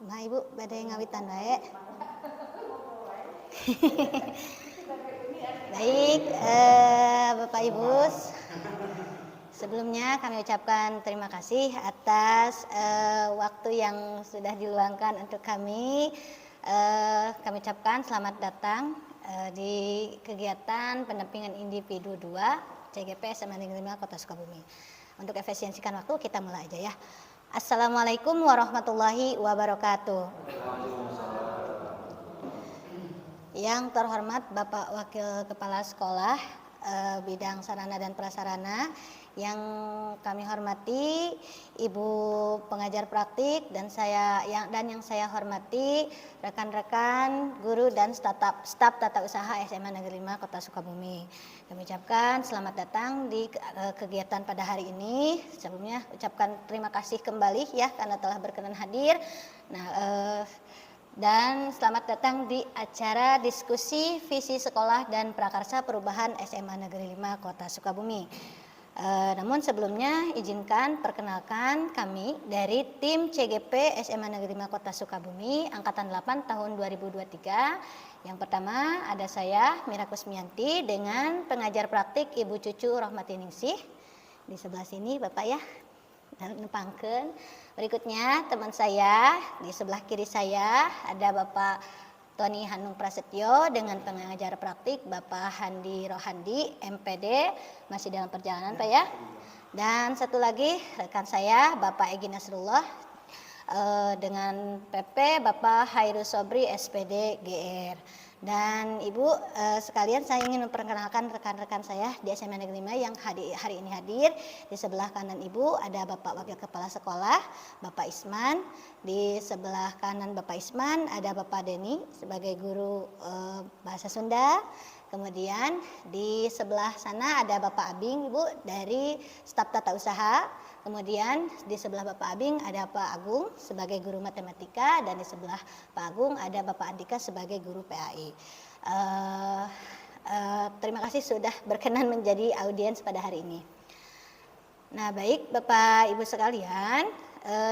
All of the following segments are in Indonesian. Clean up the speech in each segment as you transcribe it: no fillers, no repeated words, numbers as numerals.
Nah Ibu, badai ngawitan baik. Baik, Bapak Ibu, sebelumnya kami ucapkan terima kasih atas waktu yang sudah diluangkan untuk kami. Kami ucapkan selamat datang di kegiatan pendampingan individu 2 CGP SMA Negeri 5 Kota Sukabumi. Untuk efisiensikan waktu kita mulai aja ya. Assalamualaikum warahmatullahi wabarakatuh. Yang terhormat Bapak Wakil Kepala Sekolah bidang sarana dan prasarana, yang kami hormati Ibu pengajar praktik dan yang saya hormati rekan-rekan guru dan staf tata usaha SMA Negeri 5 Kota Sukabumi. Kami ucapkan selamat datang di kegiatan pada hari ini. Sebelumnya ucapkan terima kasih kembali ya karena telah berkenan hadir. Dan selamat datang di acara diskusi visi sekolah dan prakarsa perubahan SMA Negeri 5 Kota Sukabumi. Namun sebelumnya izinkan perkenalkan kami dari tim CGP SMA Negeri 5 Kota Sukabumi Angkatan 8 tahun 2023. Yang pertama ada saya Mira Kusmianti dengan pengajar praktik Ibu Cucu Rohmati Ningsih. Di sebelah sini Bapak ya. Nepangkeun. Berikutnya teman saya di sebelah kiri saya ada Bapak Tony Hanung Prasetyo dengan pengajar praktik Bapak Handi Rohandi MPD masih dalam perjalanan Pak ya. Dan satu lagi rekan saya Bapak Egy Nasrullah dengan PP Bapak Hairus Sobri SPD GR. Dan Ibu sekalian saya ingin memperkenalkan rekan-rekan saya di SMA Negeri 5 yang hari ini hadir. Di sebelah kanan Ibu ada Bapak Wakil Kepala Sekolah Bapak Isman. Di sebelah kanan Bapak Isman ada Bapak Deni sebagai guru bahasa Sunda. Kemudian di sebelah sana ada Bapak Abing Ibu dari staf tata usaha. Kemudian di sebelah Bapak Abing ada Pak Agung sebagai guru matematika dan di sebelah Pak Agung ada Bapak Andika sebagai guru PAI. Terima kasih sudah berkenan menjadi audiens pada hari ini. Nah baik Bapak Ibu sekalian,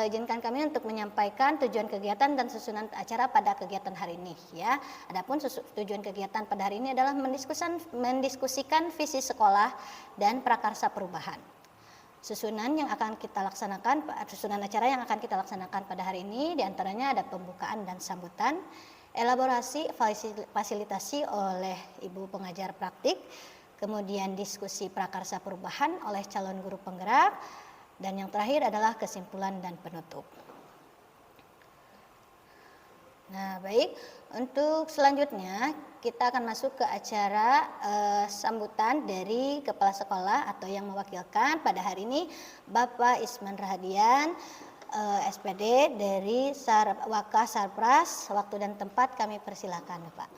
izinkan kami untuk menyampaikan tujuan kegiatan dan susunan acara pada kegiatan hari ini ya. Adapun tujuan kegiatan pada hari ini adalah mendiskusikan visi sekolah dan prakarsa perubahan. Susunan acara yang akan kita laksanakan pada hari ini diantaranya ada pembukaan dan sambutan, elaborasi fasilitasi oleh Ibu pengajar praktik, kemudian diskusi prakarsa perubahan oleh calon guru penggerak, dan yang terakhir adalah kesimpulan dan penutup. Nah baik, untuk selanjutnya kita akan masuk ke acara sambutan dari Kepala Sekolah atau yang mewakilkan pada hari ini Bapak Isman Rahadian SPD dari Waka Sarpras. Waktu dan tempat kami persilakan Bapak.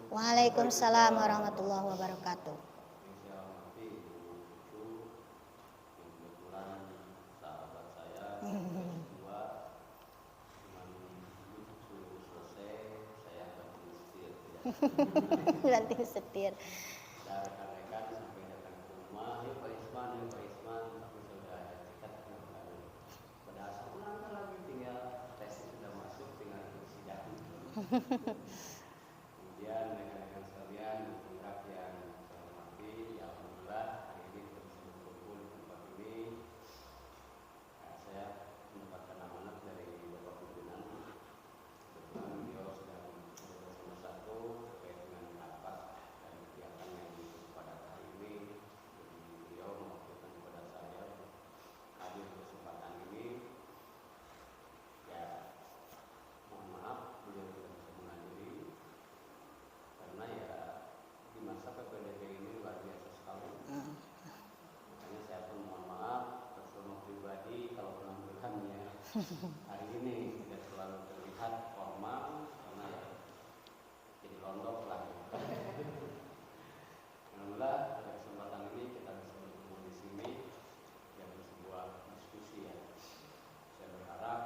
Waalaikumsalam warahmatullahi wabarakatuh. Banting setir. Rekan-rekan sampai datang ke rumah, ya Pak Isman, tapi sudah ada tiket pada asal ulang lagi tinggal tes sudah masuk tinggal sidang. Kemudian rekan-rekan sekalian, penggerak yang saya hormati, ya alhamdulillah hari ini kita bisa berkumpul di tempat ini. Saya mendapatkan amanat dari Bapak Pimpinan. Kebetulan beliau sedang bersama-sama terkait dengan rapat dan kegiatan yang pada hari ini. Jadi beliau mewakilkan kepada saya hadir kesempatan ini. Ya, mohon maaf beliau tidak bisa menghadiri karena ya di masa PPDB ini luar biasa sekali. Makanya saya pun mohon maaf personal pribadi kalau penampilannya hari ini tidak selalu terlihat formal karena ya jadi londok lah. Alhamdulillah pada kesempatan ini kita bisa bertemu di sini dan sebuah diskusi ya. Saya berharap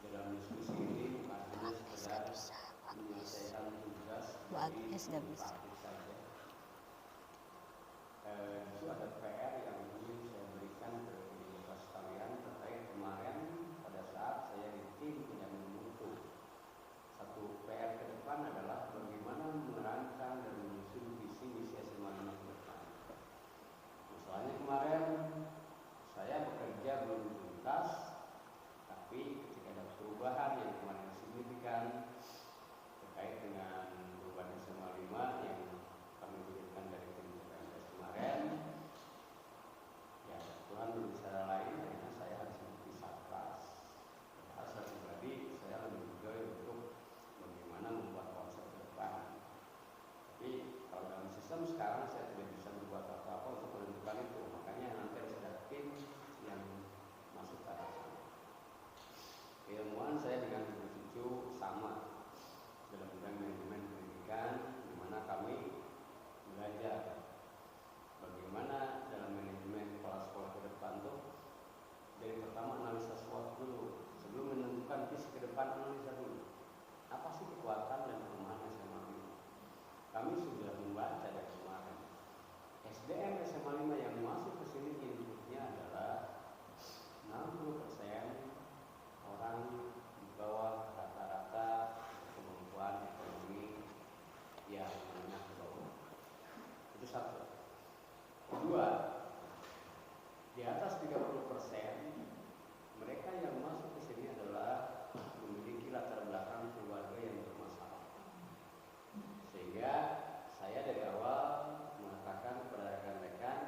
dalam diskusi ini bukan hanya sekedar menyelesaikan tugas dari praktik saja. Itu ada PR yang ingin saya berikan sistem sekarang saya tidak bisa berbuat apa-apa untuk menentukan itu. Makanya nanti harus ada tim yang masuk ke arah sana. Keilmuan saya dengan ibu cucu sama dalam bidang manajemen pendidikan, di mana kami belajar bagaimana dalam manajemen kepala sekolah ke depan tuh. Dari pertama analisa SWOT dulu, sebelum menentukan visi ke depan analisa dulu. Apa sih kekuatan dan kelemahan SMA 5? Kami sudah membaca dari kemarin. SDM SMA 5 yang masuk ke sini inputnya adalah 60% orang di bawah rata-rata kemampuan ekonomi yang menengah ke bawah. Itu satu. Kedua, di atas 30% mereka yang masuk ke sini adalah memiliki latar belakang keluarga yang bermasalah. Sehingga saya dari awal mengatakan kepada rekan-rekan,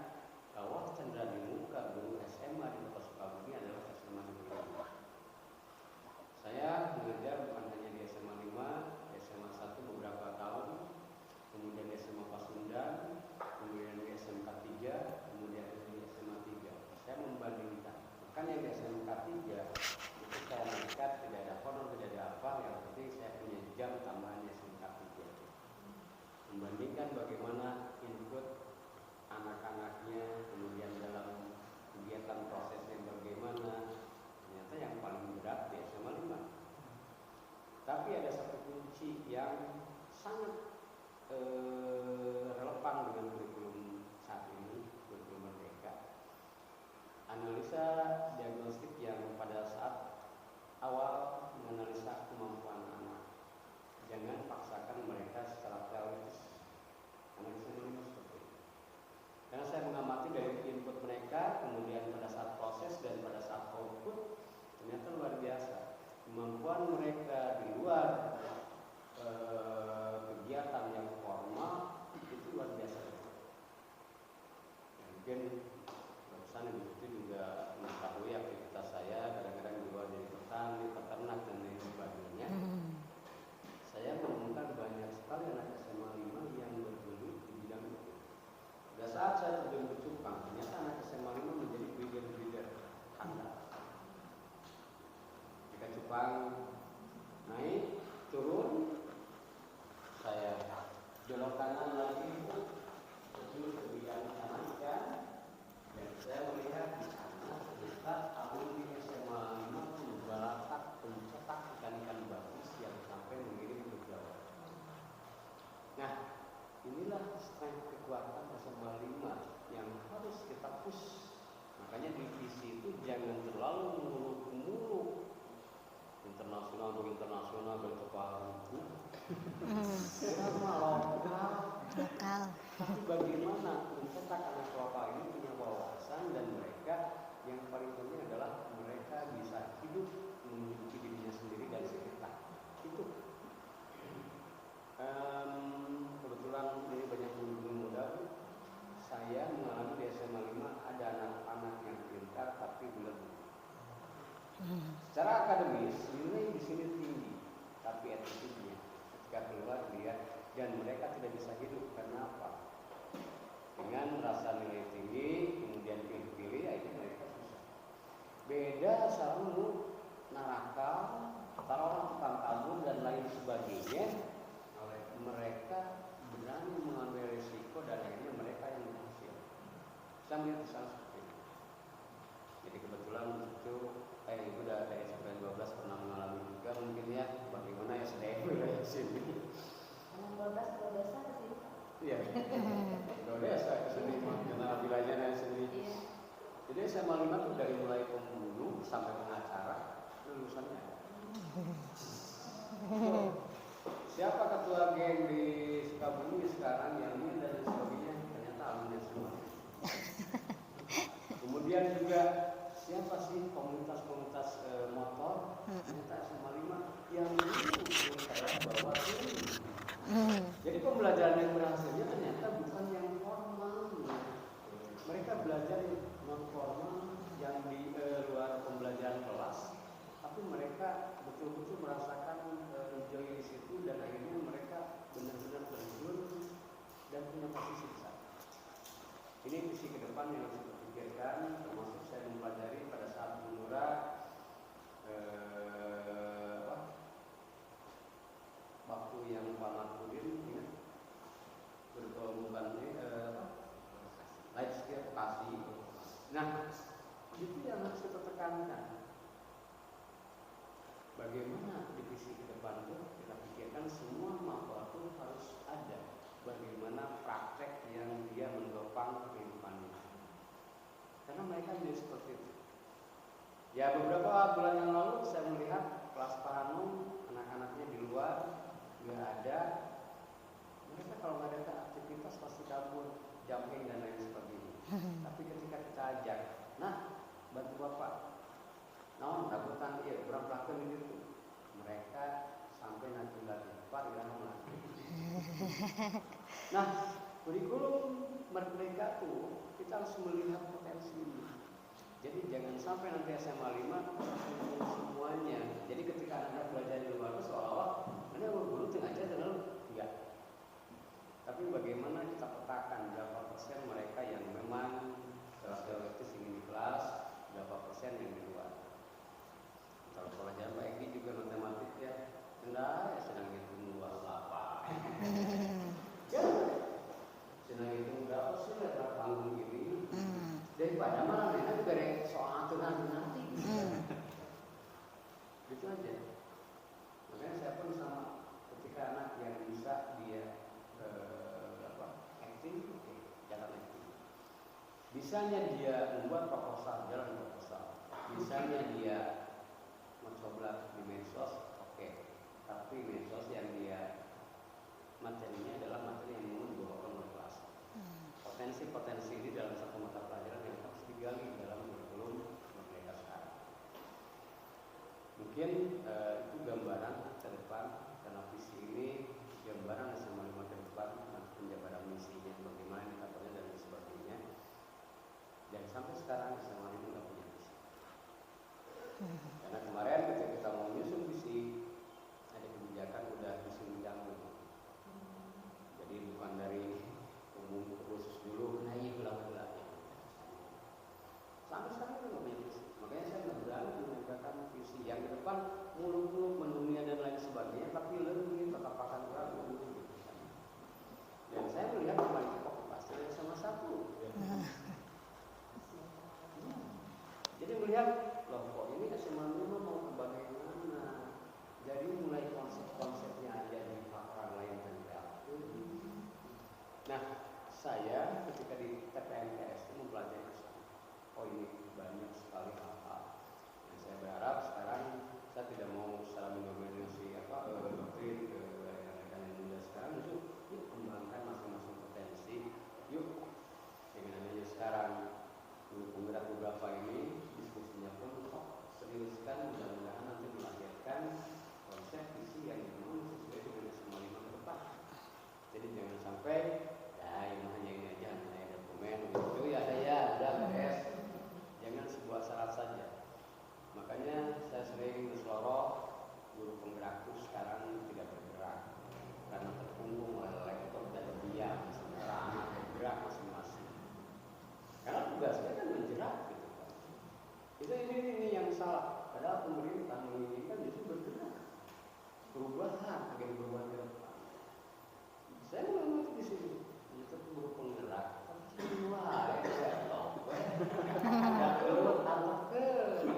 Kawah Cendra di Muka guru SMA di Kota Sukabumi adalah SMA Negeri 5. Saya mengajar bukan hanya di SMA 5, di SMA 1 beberapa tahun, kemudian di SMA Pasundan, kemudian di SMK 3, kemudian di SMA 3. Saya membandingkan. Bahkan yang di SMK 3 itu saya nekat, tidak ada honor, tidak ada apa, yang penting saya punya jam tambahan di SMK 3. Membandingkan bagaimana input anak-anaknya, kemudian dalam kegiatan prosesnya bagaimana, ternyata yang paling berat di SMA 5. Tapi ada satu kunci yang sangat relevan dengan kurikulum saat ini, kurikulum Merdeka. Analisa diagnostik yang pada saat awal menganalisa kemampuan anak. Jangan paksakan mereka secara teoritis. Analisa ini seperti itu. Karena saya mengamati dari input mereka, kemudian pada saat proses dan pada saat output, ternyata luar biasa. Kemampuan mereka di luar kegiatan yang formal itu luar biasa. Mungkin barusan itu juga mengetahui aktivitas saya kadang-kadang di luar jadi petani, peternak dan lain sebagainya. Saya menemukan banyak sekali anak SMA 5 yang bergelut di bidang itu. Pada saat saya terjun ke Cupang, ternyata anak SMA 5 menjadi breeder handal. Jika Cupang naik, turun, saya belok kanan lagi, terjun ke bidang ikan, dan saya melihat di sana ternyata alumni SMA 5 membalatak pencetak ikan-ikan bagus yang sampai mengirim ke Jawa. Nah, inilah strength kekuatan SMA 5 yang harus kita push. Makanya divisi itu jangan terlalu muluk-muluk. Internasional berkepala buku. Lokal. Tapi bagaimana mencetak anak lokal ini punya wawasan, dan mereka yang paling penting adalah mereka bisa hidup memiliki dirinya sendiri dan sekitar. Itu. Kebetulan ini banyak guru muda. Saya mengalami di SMA 5 ada anak-anak yang pintar tapi belum. Secara akademis nilai di sini tinggi, tapi attitude-nya ketika keluar dia dan mereka tidak bisa hidup. Karena apa? Dengan rasa nilai tinggi, kemudian pilih-pilih, itu mereka susah. Beda sama narakal, antara orang tukang tabung dan lain sebagainya. Mereka berani mengambil risiko dan akhirnya mereka yang berhasil. Saya melihat di sana seperti itu. Jadi kebetulan itu ibu dari SMP 12 pernah mengalami juga mungkin ya bagaimana SDM wilayah sini. 12 ke sini. Iya. 12 ke sini mengenal wilayahnya sini. Jadi SMA 5 itu dari mulai pembunuh sampai pengacara lulusannya. Siapa ketua geng di Sukabumi sekarang yang ini dan sebagainya, ternyata alumni semua. Kemudian juga siapa sih komunitas-komunitas motor, ternyata SMA 5 yang dulu saya bawa ini. Jadi pembelajaran yang berhasilnya ternyata bukan yang formal. Mereka belajar non formal yang di luar pembelajaran kelas, tapi mereka betul-betul merasakan enjoy di situ dan akhirnya mereka benar-benar terjun dan punya posisi Ini visi ke depan yang harus kita pikirkan, termasuk saya mempelajari pada saat Bunura waktu yang Pak Marfudin ingat berkelompok life skill vokasi. Nah, itu yang harus kita tekankan. Bagaimana divisi ke depan itu kita pikirkan semua mahasiswa itu harus ada. Bagaimana praktek yang dia menopang kehidupannya. Karena mereka jadi seperti itu. Ya beberapa bulan yang lalu saya melihat kelas Pak Hanum, anak-anaknya di luar nggak ada. Mereka kalau nggak ada aktivitas pasti kabur, jumping dan lain sebagainya. Tapi ketika kita ajak, nah bantu bapak, naon rabutan iya berapa pelakuan itu, mereka sampai nanti lagi Pak irang lagi. Nah kurikulum merdeka tuh kita harus melihat potensi. Jadi jangan sampai nanti SMA 5 semuanya. Jadi ketika anak belajar di luar itu seolah-olah anda guru tengah aja dengan enggak. Tapi bagaimana kita petakan berapa persen mereka yang memang secara teoritis ingin di kelas, berapa persen yang di luar. Kalau pelajaran Pak Egi juga matematik ya, enggak ya sedang hitung luas apa. Ya, sedang hitung berapa sih lebar panggung ini. Daripada malah mereka juga ada soal aturan nanti. Gitu aja. Makanya saya pun sama ketika anak yang bisa dia acting, jalan acting. Bisanya dia membuat proposal, jalan proposal. Bisanya dia mencoba di medsos, oke. Tapi medsos yang dia materinya adalah materi yang memang dibawakan oleh kelas. Potensi-potensi ini dalam satu mata pelajaran yang harus digali dalam kurikulum merdeka sekarang. Mungkin itu gambaran ke depan karena visi ini gambaran SMA 5 ke depan nanti penjabaran misinya bagaimana indikatornya dan sebagainya. Dan sampai sekarang SMA 5 nggak punya visi. Karena kemarin ketika kita mau menyusun visi ada kebijakan udah disusun jangkung. Jadi bukan dari umum ke khusus dulu naik belah-belah. Sampai sekarang kita nggak punya visi. Makanya saya nggak berani menegakkan visi yang ke depan muluk-muluk mendunia dan lain sebagainya, tapi lebih tetap akan ragu. Dan saya melihat kembali kok pasti ada sama satu. Jadi melihat loh kok ini SMA 5 mau ke bagaimana? Jadi mulai konsep-konsepnya aja di orang lain dan nah, saya ketika di TPNPS itu mempelajari oh ini banyak sekali hal-hal yang saya berharap sekarang saya tidak mau secara mendominasi doktrin ke rekan-rekan yang muda sekarang justru yuk kembangkan masing-masing potensi yuk dengan adanya sekarang penggerak beberapa ini diskusinya pun seriuskan mudah-mudahan nanti melahirkan konsep visi yang memang sesuai dengan semua 5 ke depan. Jadi jangan sampai ya ini hanya ini aja hanya dokumen gitu ya saya udah beres. Jangan sebuah syarat saja. Makanya saya sering berseloroh guru penggerak itu sekarang tidak bergerak karena terpunggung oleh lektor dan diam sementara anak bergerak masing-masing. Karena tugasnya kan menjerat gitu kan. Itu ini yang salah. Padahal pemerintah menginginkan justru bergerak. Perubahan agar perubahan ke depan. Saya mengerti di sini. Itu guru penggerak. Wah, ya toh. Ya perlu tambahkan.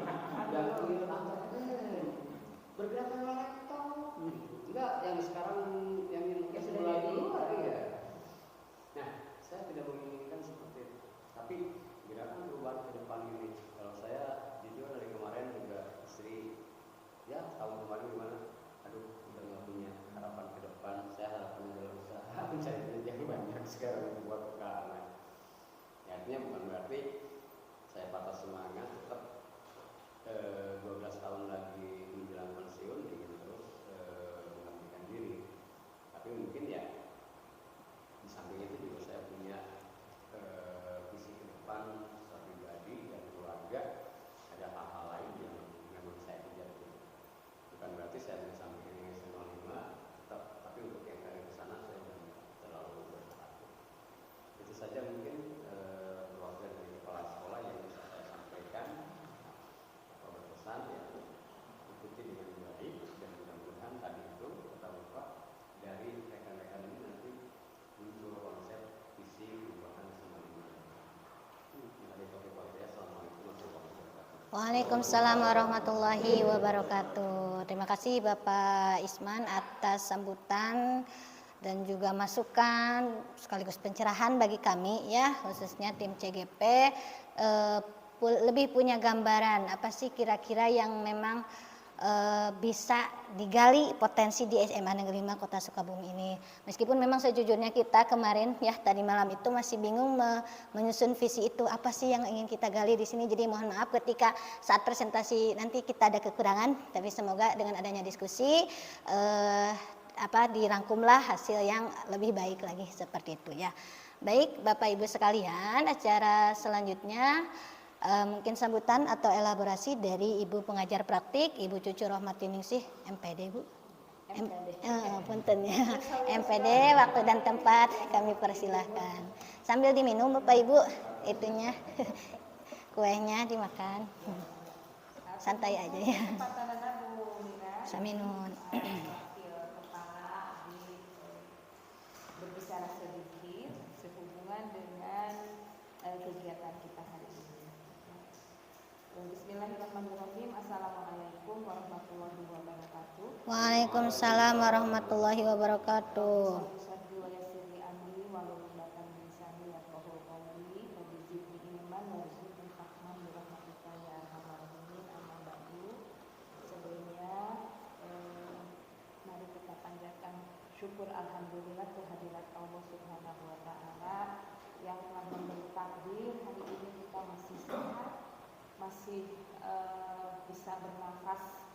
Ya perlu tambahkan. Bergerak dengan laptop. Enggak, yang sekarang yang mulai keluar ya. Nah, saya tidak menginginkan seperti itu. Tapi gerakan perubahan ke depan ini, kalau saya jujur dari kemarin juga istri, ya tahun kemarin gimana? Aduh, udah nggak punya harapan ke depan. Saya harapannya adalah usaha mencari duit yang banyak sekarang untuk buat anak. Ya, artinya bukan berarti saya patah semangat, tetap 12 tahun lagi menjelang pensiun ingin terus mengabdikan diri. Tapi mungkin ya di samping itu juga saya punya visi ke depan secara pribadi dan keluarga, ada hal-hal lain yang memang saya kejar. Bukan berarti saya bisa sampai dengan SMA 5 tetap, tapi untuk yang kali ke sana saya belum terlalu berharap. Itu saja mungkin Waalaikumsalam warahmatullahi wabarakatuh. Terima kasih Bapak Isman atas sambutan dan juga masukan sekaligus pencerahan bagi kami ya, khususnya tim CGP lebih punya gambaran apa sih kira-kira yang memang bisa digali potensi di SMA Negeri 5 Kota Sukabumi ini. Meskipun memang sejujurnya kita kemarin ya tadi malam itu masih bingung menyusun visi itu apa sih yang ingin kita gali di sini. Jadi mohon maaf ketika saat presentasi nanti kita ada kekurangan, tapi semoga dengan adanya diskusi dirangkumlah hasil yang lebih baik lagi seperti itu ya. Baik Bapak Ibu sekalian, acara selanjutnya mungkin sambutan atau elaborasi dari Ibu pengajar praktik Ibu Cucu Rohmati Ningsih MPD Bu. Punten ya. MPD waktu dan tempat kami persilahkan. Sambil diminum Bapak Ibu itunya kuenya dimakan. Santai aja ya. Saminun. Berbicara sedikit sehubungan dengan kegiatan kita hari ini. Bismillahirrahmanirrahim. Assalamualaikum warahmatullahi wabarakatuh. Waalaikumsalam warahmatullahi wabarakatuh. Sebelumnya mari kita panjatkan syukur alhamdulillah kehadirat Allah Subhanahu wa taala yang telah memberi takdir hari ini kita masih sehat, masih bisa bernafas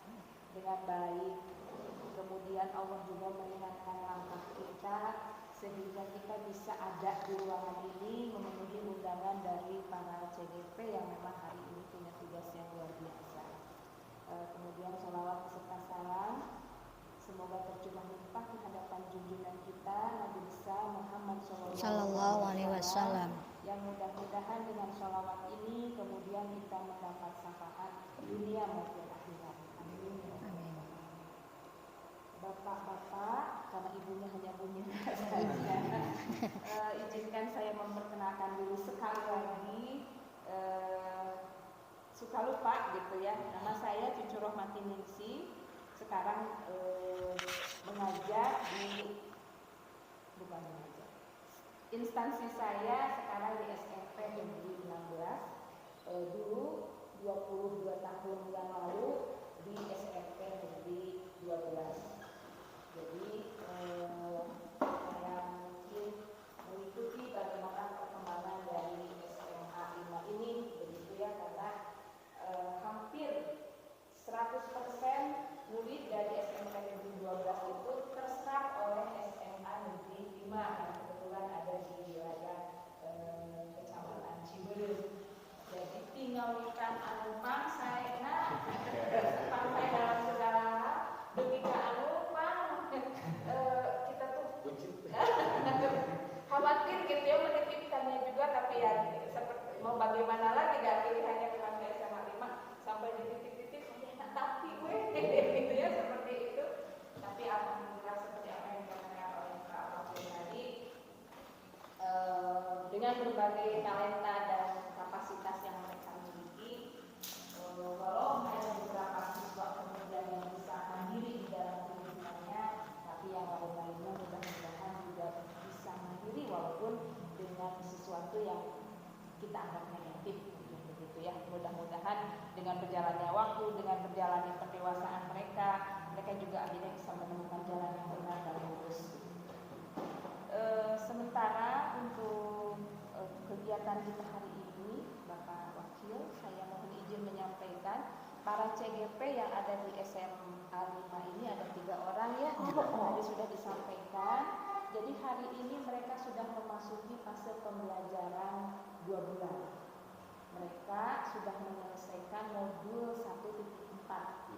dengan baik. Kemudian Allah juga meringankan langkah kita sehingga kita bisa ada di ruangan ini memenuhi undangan dari para CGP yang memang hari ini punya tugas yang luar biasa. Kemudian sholawat beserta salam semoga tercurah limpah di hadapan junjungan kita Nabi besar Muhammad Sallallahu Alaihi Wasallam. Yang mudah-mudahan dengan sholawat ini kemudian kita mendapat syafaat dunia maupun akhirat. Amin. Amin. Bapak-bapak, karena ibunya hanya bunyi saja, izinkan saya memperkenalkan dulu sekali lagi. Suka lupa gitu ya. Nama saya Cucu Rohmati Ningsih. Sekarang mengajar di instansi saya sekarang di SMP Negeri 16. Dulu 22 tahun yang lalu di SMP Negeri 12. Jadi saya mungkin mengikuti bagaimana perkembangan dari SMA 5 ini begitu ya, karena hampir 100% murid dari SMP Negeri 12 itu terserap oleh SMA Negeri 5 yang kebetulan ada di wilayah Kecamatan Ciberem. Jadi tinggal ikan anumpang saya sampai dalam segala hal demi anumpang kita tuh khawatir gitu ya menitipkannya juga, tapi ya seperti mau bagaimana lagi gak pilihannya bukan ke SMA 5 sampai di titik-titik tapi gue gitu ya seperti itu. Tapi alhamdulillah seperti apa yang dikatakan oleh Pak Wakil tadi, dengan berbagai talenta dan kapasitas yang mereka miliki, walau ada beberapa siswa kemudian yang bisa mandiri di dalam kehidupannya, tapi yang lain-lainnya mudah-mudahan juga bisa mandiri walaupun dengan sesuatu yang kita anggap negatif begitu ya. Mudah-mudahan dengan berjalannya waktu, dengan berjalannya pendewasaan mereka juga akhirnya bisa menemukan jalan yang benar dan lurus. Sementara untuk kegiatan kita hari ini, Bapak Wakil, saya mohon izin menyampaikan para CGP yang ada di SMA 5 ini ada 3 orang ya. Tadi sudah disampaikan. Jadi hari ini mereka sudah memasuki fase pembelajaran 2 bulan. Mereka sudah menyelesaikan modul 1.4.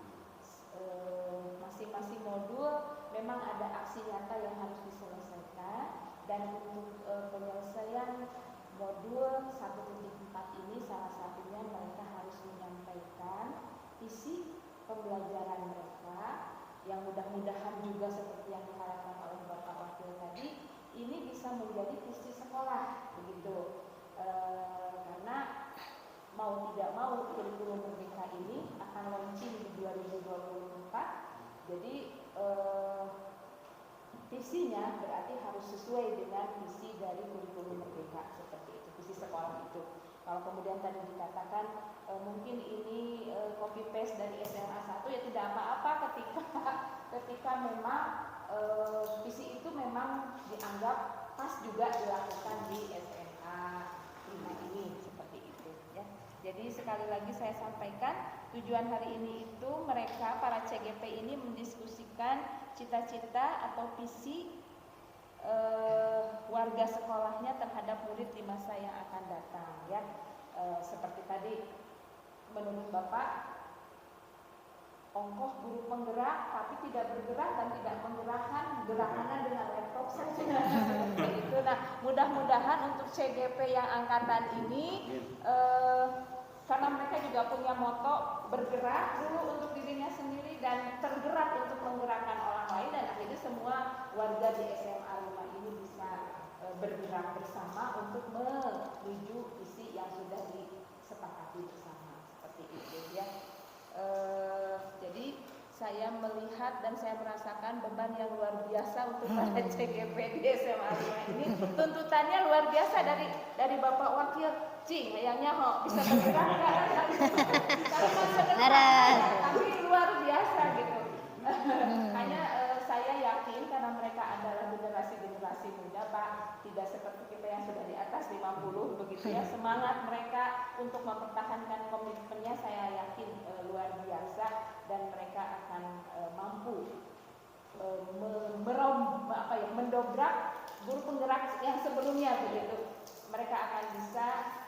Masing-masing modul memang ada aksi nyata yang harus diselesaikan, dan untuk penyelesaian modul 1.4 ini salah satunya mereka harus menyampaikan isi pembelajaran mereka yang mudah-mudahan juga seperti yang diharapkan oleh Bapak Wakil tadi ini bisa menjadi visi sekolah begitu. Karena mau tidak mau kurikulum merdeka ini akan launching di 2024. Jadi visinya berarti harus sesuai dengan visi dari kurikulum merdeka, seperti itu, visi sekolah itu. Kalau kemudian tadi dikatakan mungkin ini copy paste dari SMA 1, ya tidak apa-apa ketika memang visi itu memang dianggap pas juga dilakukan di SMA 5 ini, seperti itu ya. Jadi sekali lagi saya sampaikan, tujuan hari ini itu mereka para CGP ini mendiskusikan cita-cita atau visi warga sekolahnya terhadap murid di masa yang akan datang ya. Seperti tadi menurut Bapak, ongkoh guru penggerak tapi tidak bergerak dan tidak menggerakkan, gerakannya dengan laptop saja. Itu. Nah, mudah-mudahan untuk CGP yang angkatan ini karena mereka juga punya moto bergerak dulu untuk dirinya sendiri dan tergerak untuk menggerakkan orang lain, dan akhirnya semua warga di SMA 5 ini bisa bergerak bersama untuk menuju visi yang sudah disepakati bersama, seperti itu ya. Jadi saya melihat dan saya merasakan beban yang luar biasa untuk para CGP di SMA 5 ini. Tuntutannya luar biasa dari Bapak Wakil. Kayaknya bisa bergerak kan? Tapi luar biasa gitu. Hanya saya yakin karena mereka adalah generasi muda, Pak, tidak seperti kita yang sudah di atas 50 begitu ya. Semangat mereka untuk mempertahankan komitmennya saya yakin luar biasa, dan mereka akan mampu mendobrak guru penggerak yang sebelumnya begitu. Mereka akan bisa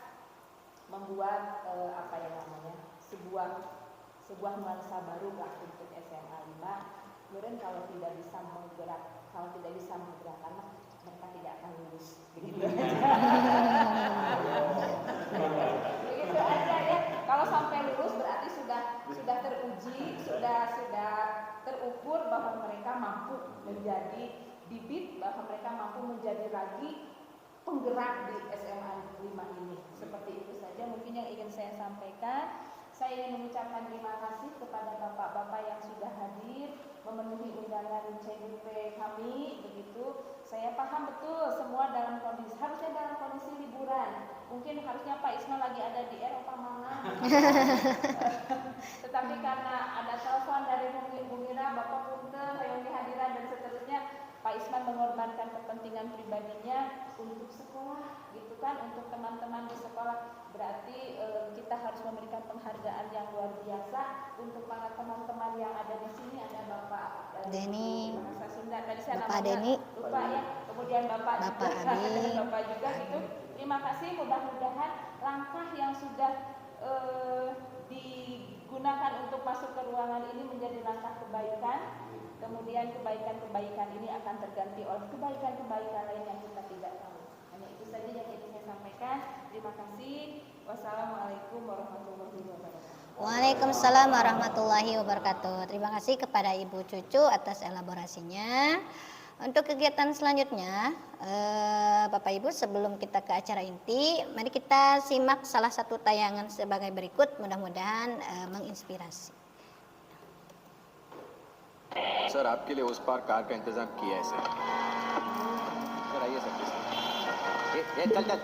membuat sebuah nuansa baru lah untuk SMA 5. Kemudian kalau tidak bisa menggerakkan, mereka tidak akan lulus. Begitu aja ya. Kalau sampai lulus berarti sudah teruji, sudah terukur bahwa mereka mampu menjadi bibit, bahwa mereka mampu menjadi lagi penggerak di SMA 5 ini. Seperti itu saja mungkin yang ingin saya sampaikan. Saya ingin mengucapkan terima kasih kepada bapak-bapak yang sudah hadir memenuhi undangan CGP kami. Begitu, saya paham betul semua harusnya dalam kondisi liburan. Mungkin harusnya Pak Isma lagi ada di Eropa mana. Tetapi karena ada telepon dari Bu Mira, Bapak Punten, reuni hadiran dan seterusnya, Pak Isman mengorbankan kepentingan pribadinya untuk sekolah, gitu kan, untuk teman-teman di sekolah. Berarti kita harus memberikan penghargaan yang luar biasa untuk para teman-teman yang ada di sini. Ada Bapak Denny, bahasa Sunda, tadi saya Bapak namanya Denny, lupa ya. Kemudian Bapak juga, Abi, Bapak juga gitu. Terima kasih. Mudah-mudahan langkah yang sudah digunakan untuk masuk ke ruangan ini menjadi langkah kebaikan. Kemudian kebaikan-kebaikan ini akan terganti oleh kebaikan-kebaikan lain yang kita tidak tahu. Hanya itu saja yang ingin saya sampaikan. Terima kasih. Wassalamualaikum warahmatullahi wabarakatuh. Waalaikumsalam warahmatullahi wabarakatuh. Terima kasih kepada Ibu Cucu atas elaborasinya. Untuk kegiatan selanjutnya, Bapak Ibu, sebelum kita ke acara inti, mari kita simak salah satu tayangan sebagai berikut. Mudah-mudahan menginspirasi. Sir आपके लिए उस पार कार का इंतजाम किया है सर आइए सर चल चल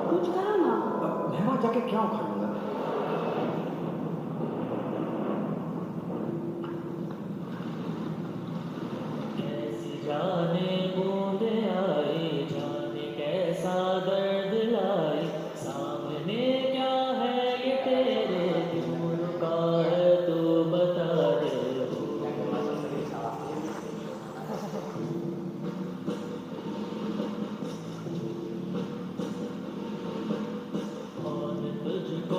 कुछ करो ना। मैं वहां जाके क्या उखाड़ूंगा? जाने बूंदे आई जाने कैसा दर्द लाई सामने क्या है ये तेरे दूर का है तू बता दे कौन तुझको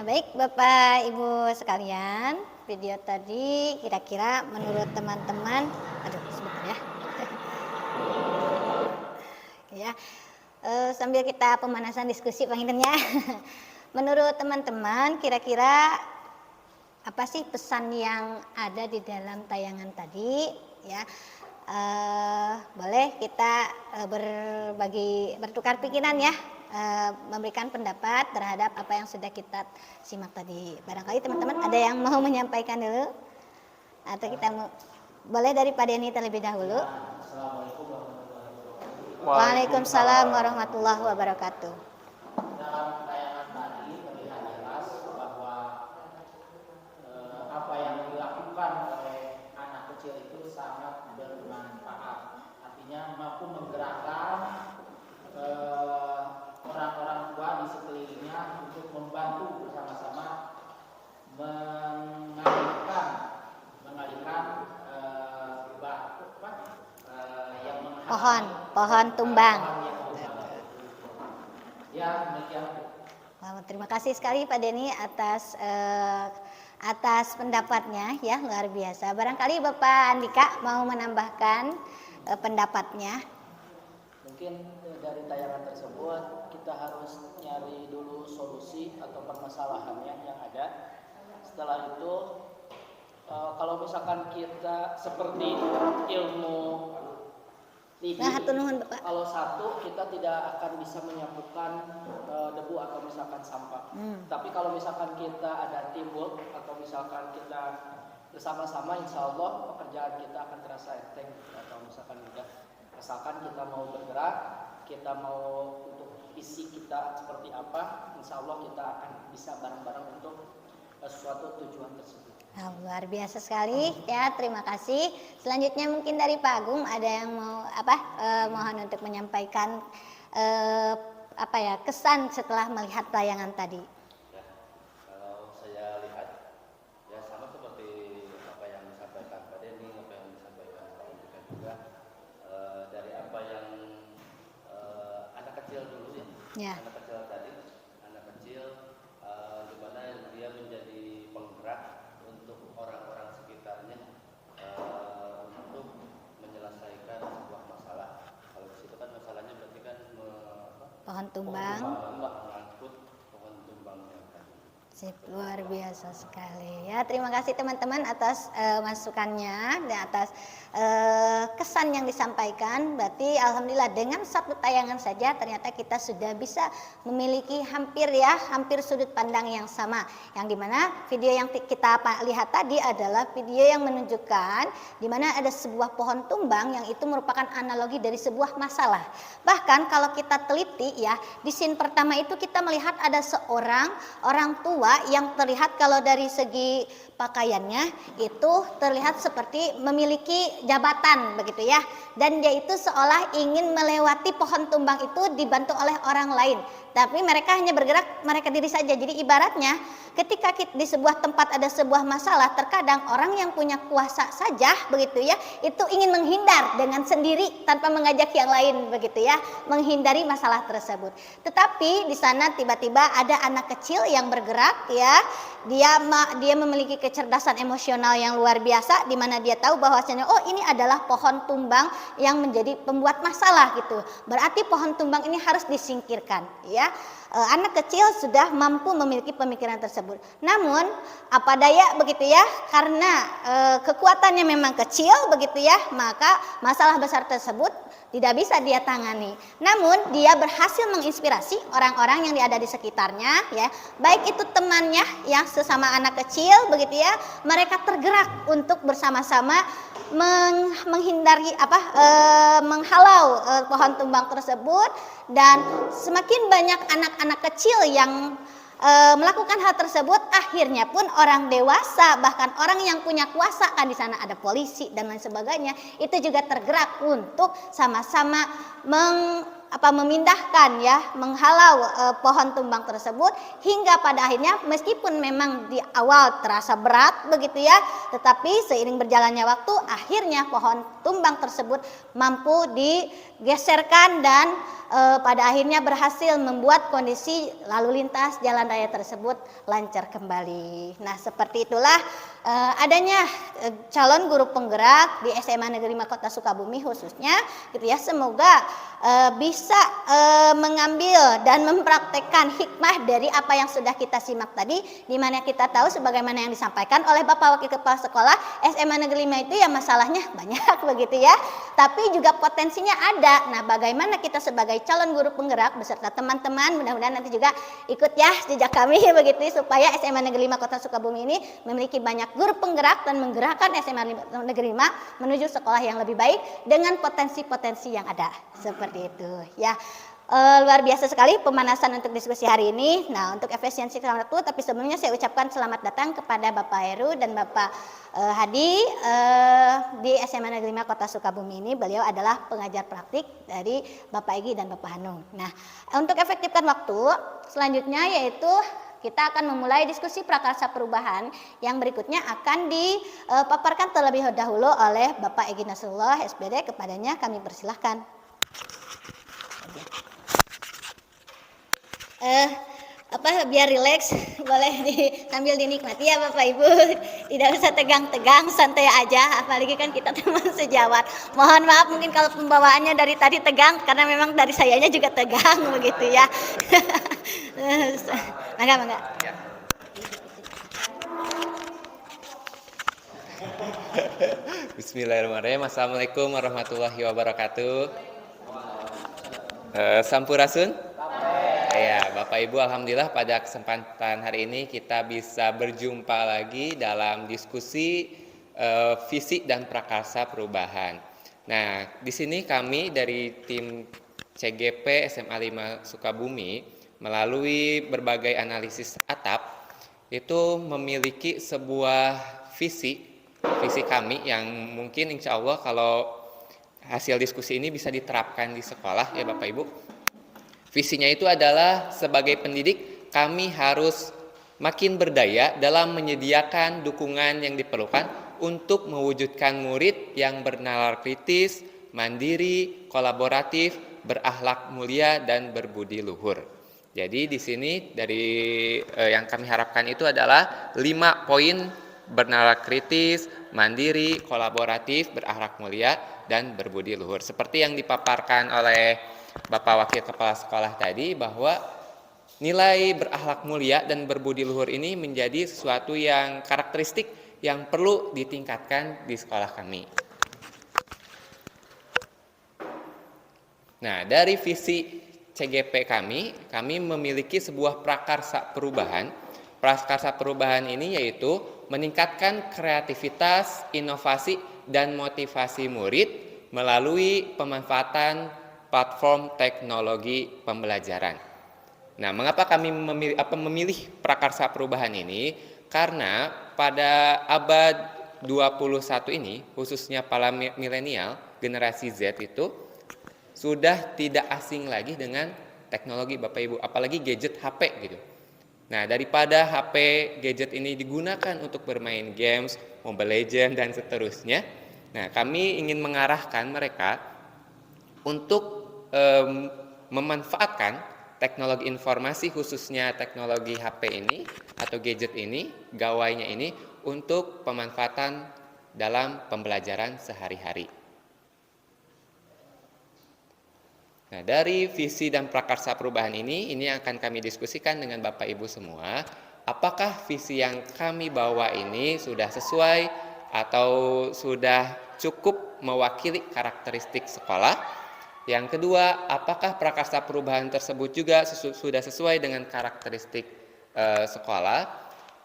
baik Bapak Ibu sekalian, video tadi kira-kira menurut teman-teman, aduh sebentar ya. Ya, sambil kita pemanasan diskusi Bang Inten ya. Menurut teman-teman kira-kira apa sih pesan yang ada di dalam tayangan tadi ya? Boleh kita bertukar pikiran ya, memberikan pendapat terhadap apa yang sudah kita simak tadi. Barangkali teman-teman ada yang mau menyampaikan dulu atau kita boleh dari Pak Denny terlebih dahulu. Waalaikumsalam warahmatullahi wabarakatuh. Dalam tayangan tadi terlihat jelas bahwa apa yang dilakukan oleh anak kecil itu sangat bermanfaat. Artinya mampu menggerakkan orang-orang tua di sekelilingnya untuk membantu bersama-sama mengalihkan yang pohon tumbang. Ya, demikian. Terima kasih sekali Pak Denny atas pendapatnya ya, luar biasa. Barangkali Bapak Andika mau menambahkan pendapatnya. Mungkin dari tayangan tersebut kita harus nyari dulu solusi atau permasalahannya yang ada. Setelah itu kalau misalkan kita seperti ilmu TV, kalau satu kita tidak akan bisa menyapukan debu atau misalkan sampah. Tapi kalau misalkan kita ada teamwork atau misalkan kita bersama-sama, insya Allah pekerjaan kita akan terasa enteng atau misalkan mudah. Asalkan kita mau bergerak, kita mau untuk visi kita seperti apa, insya Allah kita akan bisa bareng-bareng untuk suatu tujuan tersebut. Luar biasa sekali ya, terima kasih. Selanjutnya mungkin dari Pak Agung ada yang mau mohon untuk menyampaikan kesan setelah melihat tayangan tadi. Ya, kalau saya lihat ya sama seperti apa yang disampaikan Pak Denny, apa yang disampaikan Pak Andika juga, dari apa yang anak kecil dulu ya. Anak kecil tadi, anak kecil di mana dia menjadi penggerak untuk orang-orang sekitarnya untuk menyelesaikan sebuah masalah. Kalau di situ kan masalahnya berarti kan Pohon tumbang. Mengangkut pohon tumbang yang tadi. Sip, luar biasa sekali ya. Terima kasih teman-teman atas masukannya dan atas kesan yang disampaikan. Berarti alhamdulillah dengan satu tayangan saja ternyata kita sudah bisa memiliki hampir sudut pandang yang sama. Yang dimana video yang kita lihat tadi adalah video yang menunjukkan dimana ada sebuah pohon tumbang yang itu merupakan analogi dari sebuah masalah. Bahkan kalau kita teliti ya, di scene pertama itu kita melihat ada seorang orang tua yang terlihat kalau dari segi pakaiannya itu terlihat seperti memiliki jabatan begitu ya, dan dia itu seolah ingin melewati pohon tumbang itu dibantu oleh orang lain, tapi mereka hanya bergerak mereka diri saja. Jadi ibaratnya ketika di sebuah tempat ada sebuah masalah, terkadang orang yang punya kuasa saja begitu ya, itu ingin menghindar dengan sendiri tanpa mengajak yang lain begitu ya, menghindari masalah tersebut. Tetapi di sana tiba-tiba ada anak kecil yang bergerak ya, dia memiliki kecerdasan emosional yang luar biasa, di mana dia tahu bahwasanya oh ini adalah pohon tumbang yang menjadi pembuat masalah gitu. Berarti pohon tumbang ini harus disingkirkan ya. Anak kecil sudah mampu memiliki pemikiran tersebut. Namun apa daya begitu ya, karena kekuatannya memang kecil begitu ya, maka masalah besar tersebut tidak bisa dia tangani. Namun dia berhasil menginspirasi orang-orang yang ada di sekitarnya ya, baik itu temannya yang sesama anak kecil begitu ya, mereka tergerak untuk bersama-sama menghalau pohon tumbang tersebut, dan semakin banyak anak-anak kecil yang melakukan hal tersebut, akhirnya pun orang dewasa bahkan orang yang punya kuasa, kan di sana ada polisi dan lain sebagainya, itu juga tergerak untuk sama-sama memindahkan ya, menghalau pohon tumbang tersebut, hingga pada akhirnya meskipun memang di awal terasa berat begitu ya, tetapi seiring berjalannya waktu akhirnya pohon tumbang tersebut mampu digeserkan dan pada akhirnya berhasil membuat kondisi lalu lintas jalan raya tersebut lancar kembali. Nah, seperti itulah adanya calon guru penggerak di SMA Negeri 5 Kota Sukabumi khususnya gitu ya. Semoga bisa mengambil dan mempraktekkan hikmah dari apa yang sudah kita simak tadi, di mana kita tahu sebagaimana yang disampaikan oleh Bapak Wakil Kepala Sekolah SMA Negeri 5 itu ya masalahnya banyak begitu ya, tapi juga potensinya ada. Nah, bagaimana kita sebagai calon guru penggerak beserta teman-teman mudah-mudahan nanti juga ikut ya jejak kami begitu supaya SMA Negeri 5 Kota Sukabumi ini memiliki banyak guru penggerak dan menggerakkan SMA Negeri 5 menuju sekolah yang lebih baik dengan potensi-potensi yang ada. Seperti itu ya. Luar biasa sekali pemanasan untuk diskusi hari ini. Nah, untuk efisiensi waktu, tapi sebelumnya saya ucapkan selamat datang kepada Bapak Heru dan Bapak Hadi di SMA Negeri 5 Kota Sukabumi ini. Beliau adalah pengajar praktik dari Bapak Egi dan Bapak Hanung. Nah, untuk efektifkan waktu, selanjutnya yaitu kita akan memulai diskusi prakarsa perubahan yang berikutnya akan dipaparkan terlebih dahulu oleh Bapak Egi Nasrullah SPD. Kepadanya kami persilahkan. Biar rileks boleh sambil dinikmati ya Bapak Ibu, tidak usah tegang-tegang, santai aja, apalagi kan kita teman sejawat. Mohon maaf mungkin kalau pembawaannya dari tadi tegang karena memang dari sayanya juga tegang begitu ya. Mangga. Bismillahirrahmanirrahim. Assalamualaikum warahmatullahi wabarakatuh. Sampurasun. Ya, Bapak Ibu, alhamdulillah pada kesempatan hari ini kita bisa berjumpa lagi dalam diskusi visi dan prakarsa perubahan. Nah, di sini kami dari tim CGP SMA 5 Sukabumi melalui berbagai analisis atap itu memiliki sebuah visi kami yang mungkin insya Allah kalau hasil diskusi ini bisa diterapkan di sekolah ya Bapak Ibu. Visinya itu adalah sebagai pendidik kami harus makin berdaya dalam menyediakan dukungan yang diperlukan untuk mewujudkan murid yang bernalar kritis, mandiri, kolaboratif, berakhlak mulia dan berbudi luhur. Jadi di sini dari yang kami harapkan itu adalah 5 poin: bernalar kritis, mandiri, kolaboratif, berakhlak mulia dan berbudi luhur. Seperti yang dipaparkan oleh Bapak Wakil Kepala Sekolah tadi, bahwa nilai berakhlak mulia dan berbudi luhur ini menjadi sesuatu yang karakteristik yang perlu ditingkatkan di sekolah kami. Nah, dari visi CGP kami memiliki sebuah prakarsa perubahan. Prakarsa perubahan ini yaitu meningkatkan kreativitas, inovasi, dan motivasi murid melalui pemanfaatan platform teknologi pembelajaran. Nah, mengapa kami memilih prakarsa perubahan ini? Karena pada abad 21 ini, khususnya para milenial, generasi Z itu sudah tidak asing lagi dengan teknologi Bapak Ibu, apalagi gadget HP gitu. Nah, daripada HP gadget ini digunakan untuk bermain games, Mobile Legends dan seterusnya, nah kami ingin mengarahkan mereka untuk memanfaatkan teknologi informasi khususnya teknologi HP ini atau gadget ini, gawainya ini untuk pemanfaatan dalam pembelajaran sehari-hari. Nah, dari visi dan prakarsa perubahan ini akan kami diskusikan dengan Bapak Ibu semua. Apakah visi yang kami bawa ini sudah sesuai atau sudah cukup mewakili karakteristik sekolah? Yang kedua, apakah prakarsa perubahan tersebut juga sudah sesuai dengan karakteristik sekolah?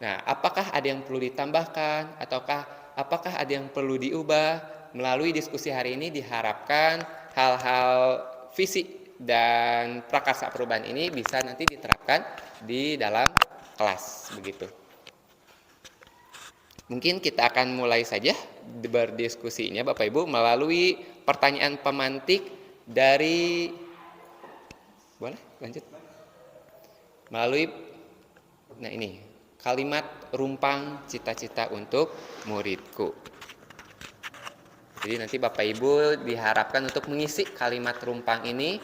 Nah, apakah ada yang perlu ditambahkan ataukah apakah ada yang perlu diubah? Melalui diskusi hari ini diharapkan hal-hal visi dan prakarsa perubahan ini bisa nanti diterapkan di dalam kelas begitu. Mungkin kita akan mulai saja berdiskusinya Bapak Ibu melalui pertanyaan pemantik dari Boleh lanjut. Melalui ini kalimat rumpang cita-cita untuk muridku. Jadi nanti Bapak Ibu diharapkan untuk mengisi kalimat rumpang ini.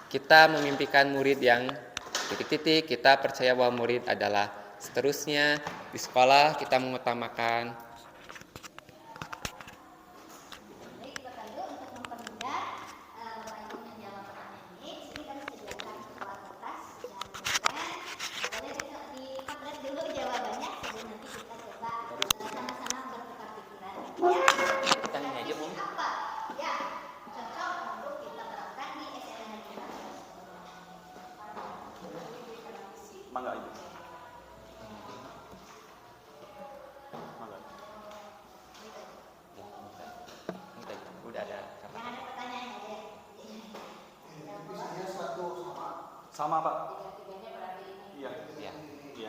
Kita memimpikan murid yang titik-titik, kita percaya bahwa murid adalah seterusnya. Di sekolah kita mengutamakan. Baik, Bapak Ibu, untuk mempermudah Bapak Ibu menjawab pertanyaan ini, sini kami sediakan sebuah kertas dan pulpen. Boleh dipotret dulu jawabannya sebelum nanti kita coba sama-sama bertukar pikiran. Ya. Tanya aja, Bu. Apa? Ya, cocok untuk kita terapkan di SMA Negeri 5. Mangga Ibu. Mangga. Udah ada. Yang ada pertanyaan aja. Sama Pak. Tiga-tiganya berarti ini. Iya. Ya. Iya.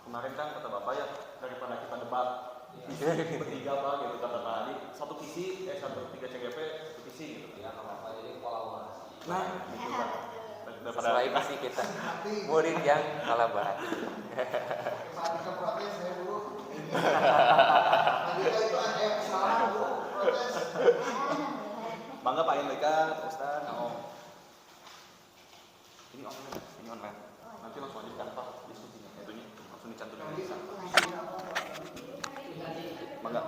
Kemarin kan kata Bapak ya, daripada kita debat bertiga Pak gitu kata Pak Adi, satu visi, satu tiga CGP, satu visi gitu. Ya kalau apa ini kolaborasi. Nah, gitu Pak. Daripada Sesuai visi kita. Murid yang kolaboratif. Bangga Pak Indika, Pak Ustaz, ini online. Nanti langsung aja kan Pak diskusinya, itunya langsung dicantumin di sana. Bangga.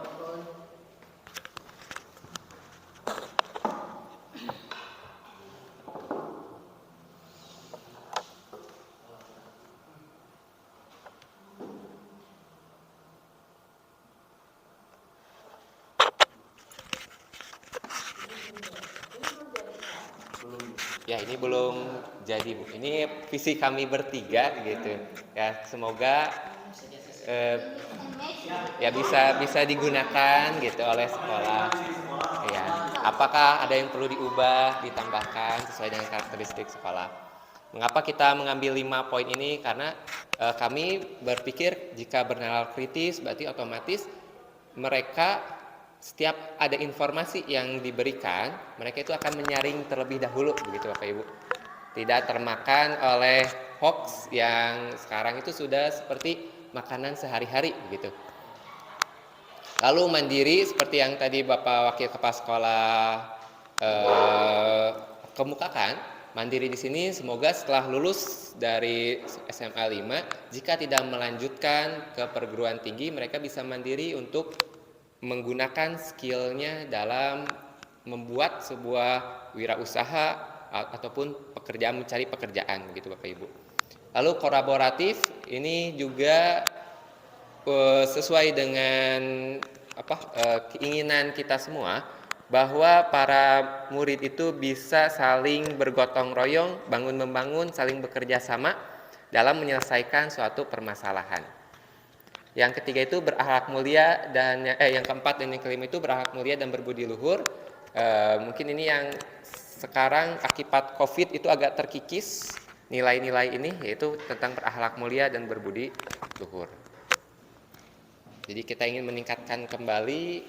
Ya ini belum jadi Bu. Ini visi kami bertiga gitu. Ya semoga ya bisa digunakan gitu oleh sekolah. Ya apakah ada yang perlu diubah, ditambahkan sesuai dengan karakteristik sekolah. Mengapa kita mengambil 5 poin ini? Karena kami berpikir jika bernalar kritis berarti otomatis mereka setiap ada informasi yang diberikan, mereka itu akan menyaring terlebih dahulu, begitu Bapak Ibu. Tidak termakan oleh hoax yang sekarang itu sudah seperti makanan sehari-hari, begitu. Lalu mandiri, seperti yang tadi Bapak Wakil Kepala Sekolah kemukakan, mandiri di sini semoga setelah lulus dari SMA 5, jika tidak melanjutkan ke perguruan tinggi, mereka bisa mandiri untuk menggunakan skillnya dalam membuat sebuah wirausaha ataupun pekerjaan, mencari pekerjaan begitu Bapak Ibu. Lalu kolaboratif ini juga sesuai dengan keinginan kita semua bahwa para murid itu bisa saling bergotong royong, bangun membangun, saling bekerja sama dalam menyelesaikan suatu permasalahan. Yang ketiga itu berakhlak mulia dan yang keempat dan yang kelima itu berakhlak mulia dan berbudi luhur. Mungkin ini yang sekarang akibat Covid itu agak terkikis nilai-nilai ini, yaitu tentang berakhlak mulia dan berbudi luhur. Jadi kita ingin meningkatkan kembali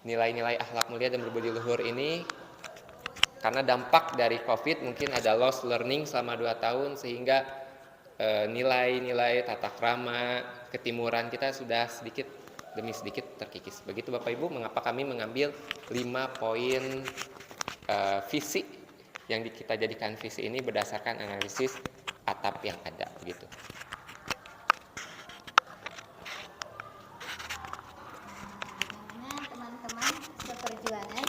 nilai-nilai akhlak mulia dan berbudi luhur ini karena dampak dari Covid mungkin ada lost learning selama 2 tahun sehingga nilai-nilai tata krama ketimuran kita sudah sedikit demi sedikit terkikis. Begitu Bapak Ibu, mengapa kami mengambil 5 poin visi yang kita jadikan visi ini berdasarkan analisis atap yang ada begitu. Bagaimana teman-teman seperjuangan?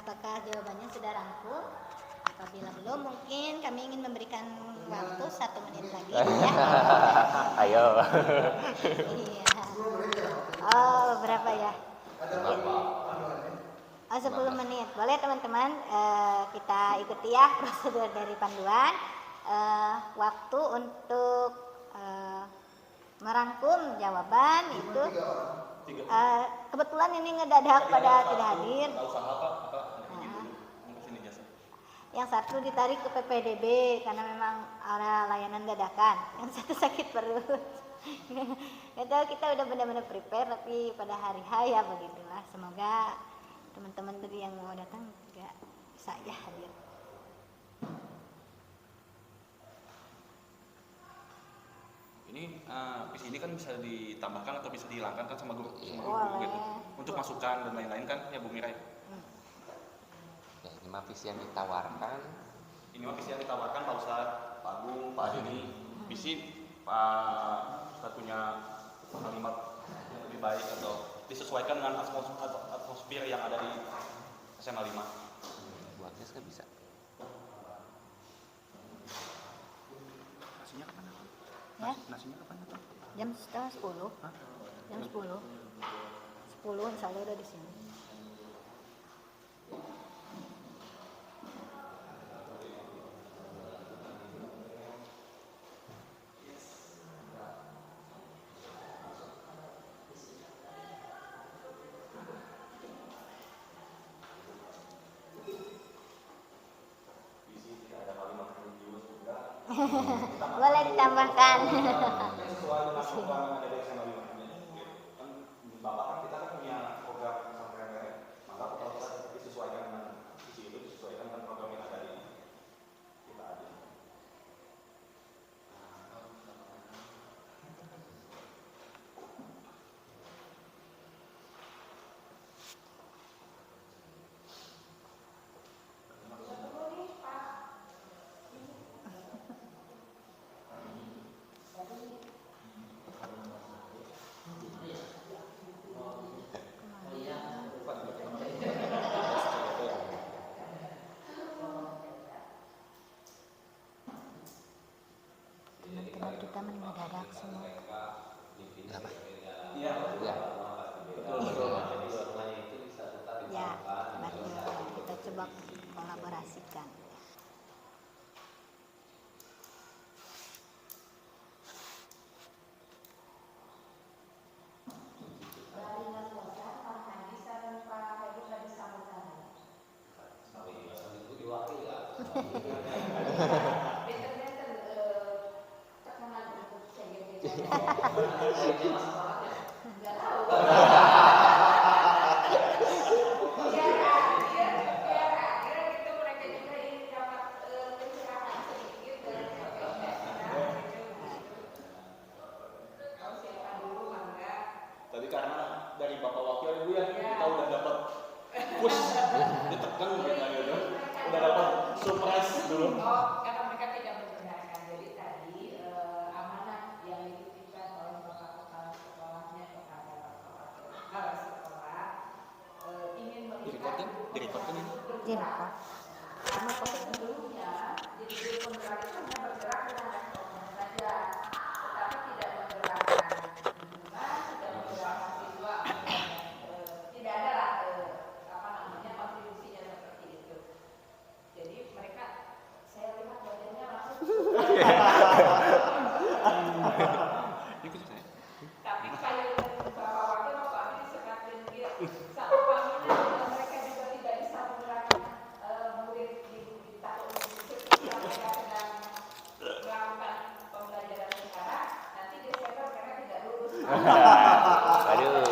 Apakah jawabannya sudah rangkum? Apabila belum, mungkin kami ingin memberikan waktu 1 menit lagi. Ya. Ayo. Iya. Oh, berapa ya? Oh, 10 menit. Boleh teman-teman, kita ikuti ya prosedur dari panduan. Waktu untuk merangkum jawaban itu kebetulan ini ngedadak pada tidak hadir. Yang satu ditarik ke PPDB karena memang ada layanan dadakan. Yang satu sakit perut. Itu kita udah benar-benar prepare, tapi pada hari H ya begitulah. Semoga teman-teman tadi yang mau datang juga bisa ya hadir. Ini visi ini kan bisa ditambahkan atau bisa dihilangkan kan sama guru gitu. Untuk Boleh. masukan dan lain-lain kan ya Bu Mira. Ya, ini mah visi yang ditawarkan. Ini mah visi yang ditawarkan Pak Ustadz, Pak Agung, Pak Dini. Visi Pak Ustadz punya kalimat yang lebih baik atau disesuaikan dengan atmosfer yang ada di SMA 5. Buatnya kan bisa. Nasinya kapan? Ya. Nasinya kapan? Jam setengah 10. Jam 10. 10 insya Allah udah di sini. Boleh ditambahkan. Sesuai dengan program yang ada di SMA 5 kan Bapak kan kita kan punya program pesantren ya. Maka kalau kita disesuaikan dengan visi itu disesuaikan dengan program yang ada di kita aja. Teman kita mendadak semua. Kenapa? Iya. Ya. Ya, betul. Kita coba kolaborasikan. Tadi karena dari Bapak Wakil Ibu ya, kita udah dapat push, ditekan mungkin tadi udah dapat surprise dulu. Karena mereka tidak membenarkan. Jadi tadi amanah yang dititipkan oleh bapak kepala sekolahnya kepada bapak kepala sekolah ingin melihat Direkodkan ini. Direkod. karena sebelumnya jadi guru penggerak itu hanya bergerak dengan levelnya saja, tetapi tidak menggerakkan lingkungan, tidak menggerakkan siswa, tidak ada lah kontribusinya seperti itu. Jadi mereka, saya lihat badannya langsung. Tapi kayak bapak wakil waktu aku disekatin dia satu bangunan mereka juga tidak bisa menggerakkan murid di tahun ketika mereka sedang melakukan pembelajaran sekarang, nanti Desember mereka tidak lulus. Aduh.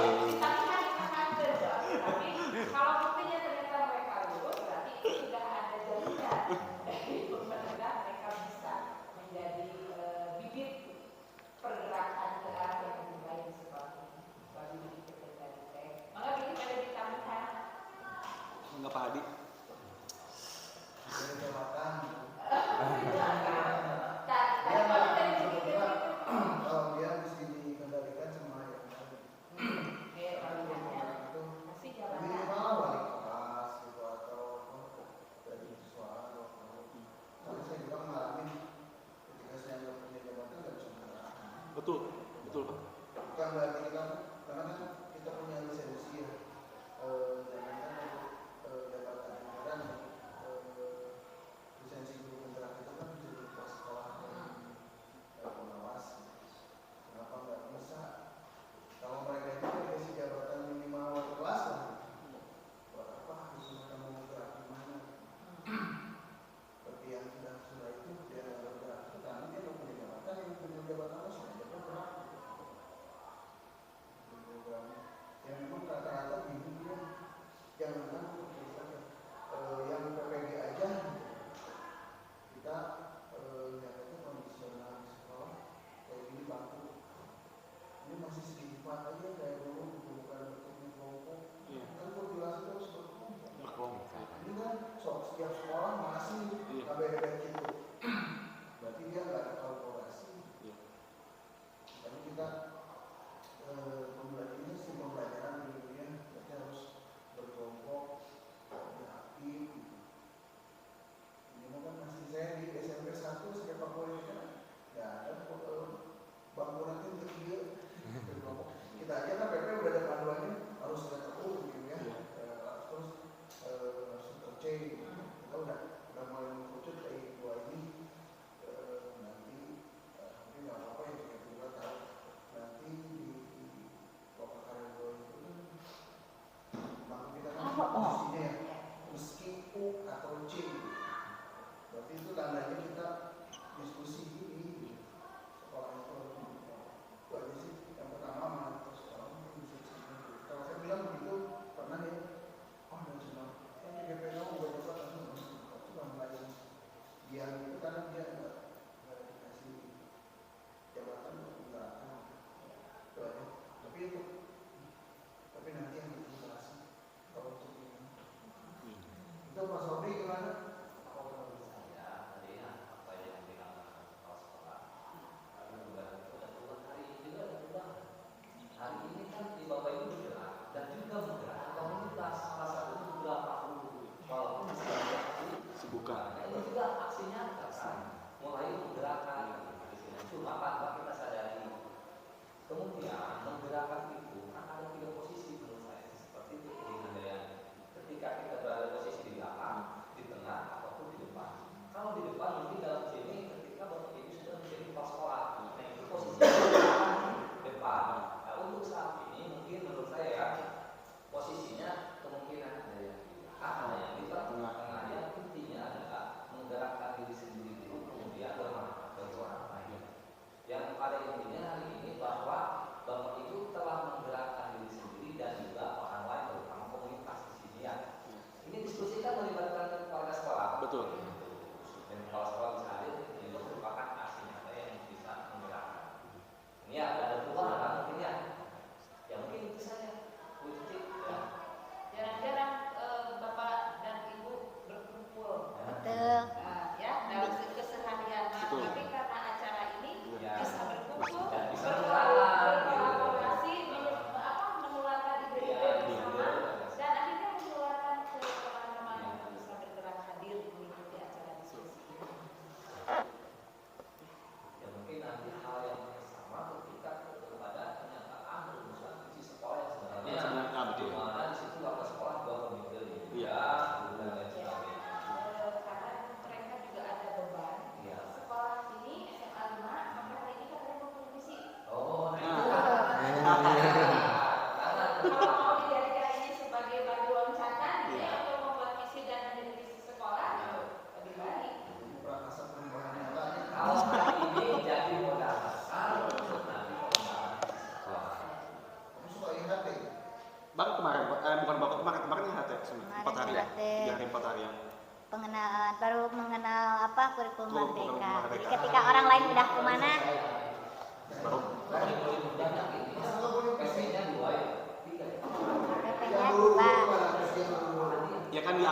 Tapi kalau buktinya ternyata mereka lulus, berarti sudah ada jaminan dari pemerintah mereka bisa menjadi bibit pergerakan ke arah yang lebih baik di sekolah ini. Bagi diri kita tadi. Maka ini pada ditambahkan. Enggak Pak Hadi. Kalau dia mesti dikendalikan sama yang lain. Minimal wali kelas gitu atau dari siswa atau tapi saya juga mengalami ketika saya nggak punya jabatan nggak bisa menggerakkan. Betul Pak. Bukan berarti kita karena kan kita punya lisensi ya, jangan jabatan dan lisensi guru penggerak itu kan bisa di kelas sekolah pengawas. Kenapa nggak bisa? Kalau mereka itu dikasih jabatan minimal wali kelas lah, buat apa harus mereka mau bergerak di mana?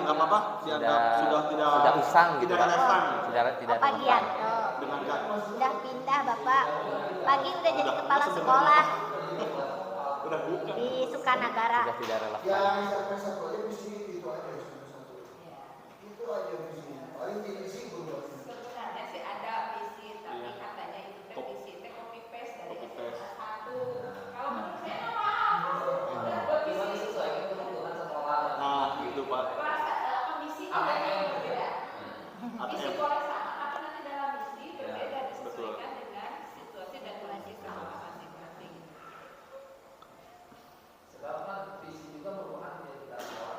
dianggap apa? Dianggap sudah tidak usang gitu, tidak Pak. relevan. Tidak Pak relevan. Dengan kan Udah pindah Bapak. Pagi udah jadi kepala sekolah udah bukan. di Sukanagara. Sudah tidak relevan. Yang sampai satu aja misi itu aja satu. Itu aja misi. Paling tinggi sih berbuat. Sebenarnya sih ada visi, tapi katanya itu kan visi teh copy paste dari SMA 1. Kalau menurut saya buat visi sesuai kebutuhan sekolah. Nah, itu Pak. Misi katanya berbeda. Misi ATM. boleh sama, tapi nanti dalam misi berbeda betul. disesuaikan dengan situasi dan kondisi sekolah masing-masing. Sebab kan visi juga merupakan identitas sekolah.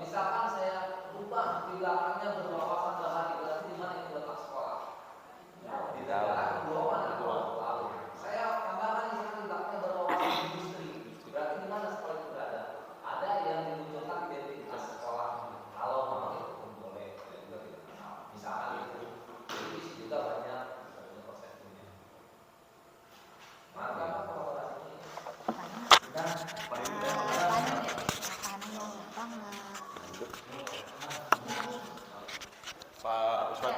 Misalkan saya rubah di belakangnya berwawasan bahasa berarti di mana itu letak sekolah? Di dalam berwawasan itu lalu. Saya tambahkan misalkan di belakangnya berwawasan industri, berarti di mana sekolah itu berada? Ada yang dimunculkan identitas sekolah. Kalau memang itu pun boleh, dan juga tidak masalah. Misalkan itu, jadi visi juga banyak persepsinya. Maka kolaborasi ini Pak Ustad.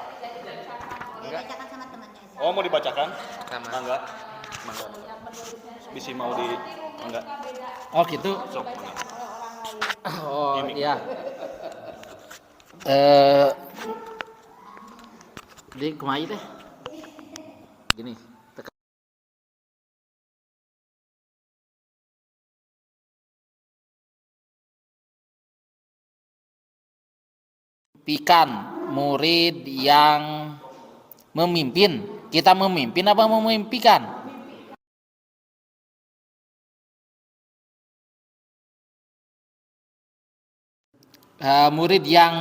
Dibacakan sama temannya aja. Oh, mau dibacakan? Sama. Mangga. Mangga. Bisi mau di mangga. Oh gitu. Sok, mangga. Oh Ini. iya. Di kumaha teh? Gini. Pikan murid yang memimpin. Kita memimpin apa memimpikan? Murid yang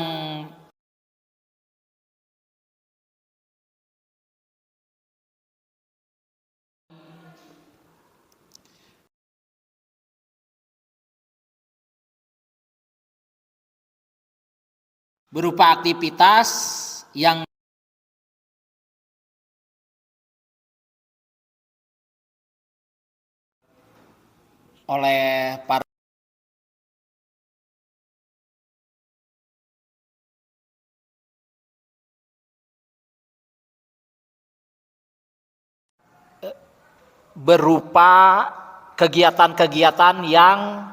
berupa aktivitas yang oleh para berupa kegiatan-kegiatan yang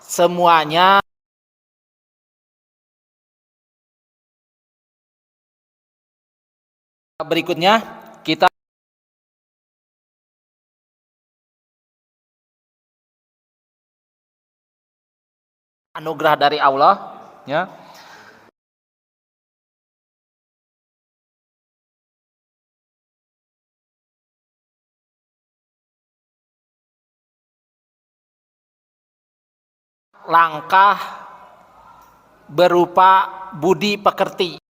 semuanya berikutnya kita anugerah dari Allah ya. Langkah berupa budi pekerti.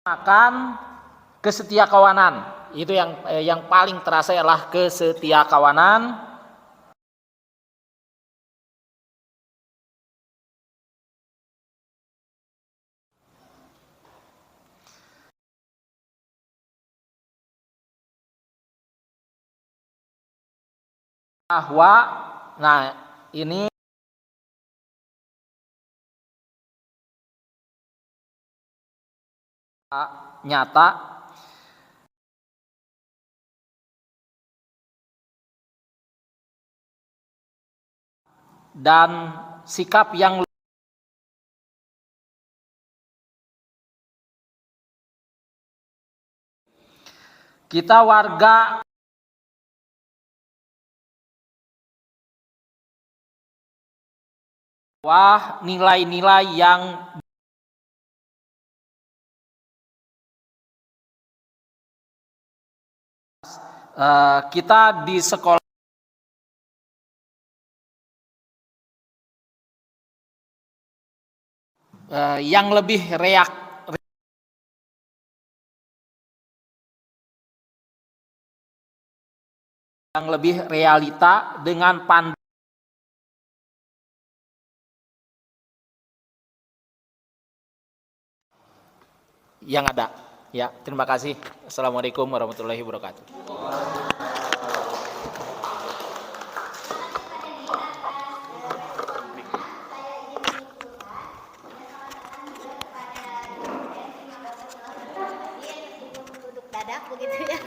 Akan kesetiakawanan. Itu yang paling terasa adalah kesetiakawanan. Bahwa nah ini nyata dan sikap yang kita warga wah nilai-nilai yang kita di sekolah yang lebih realita dengan yang ada. Ya, terima kasih. Assalamualaikum warahmatullahi wabarakatuh. Dadak begitu ya.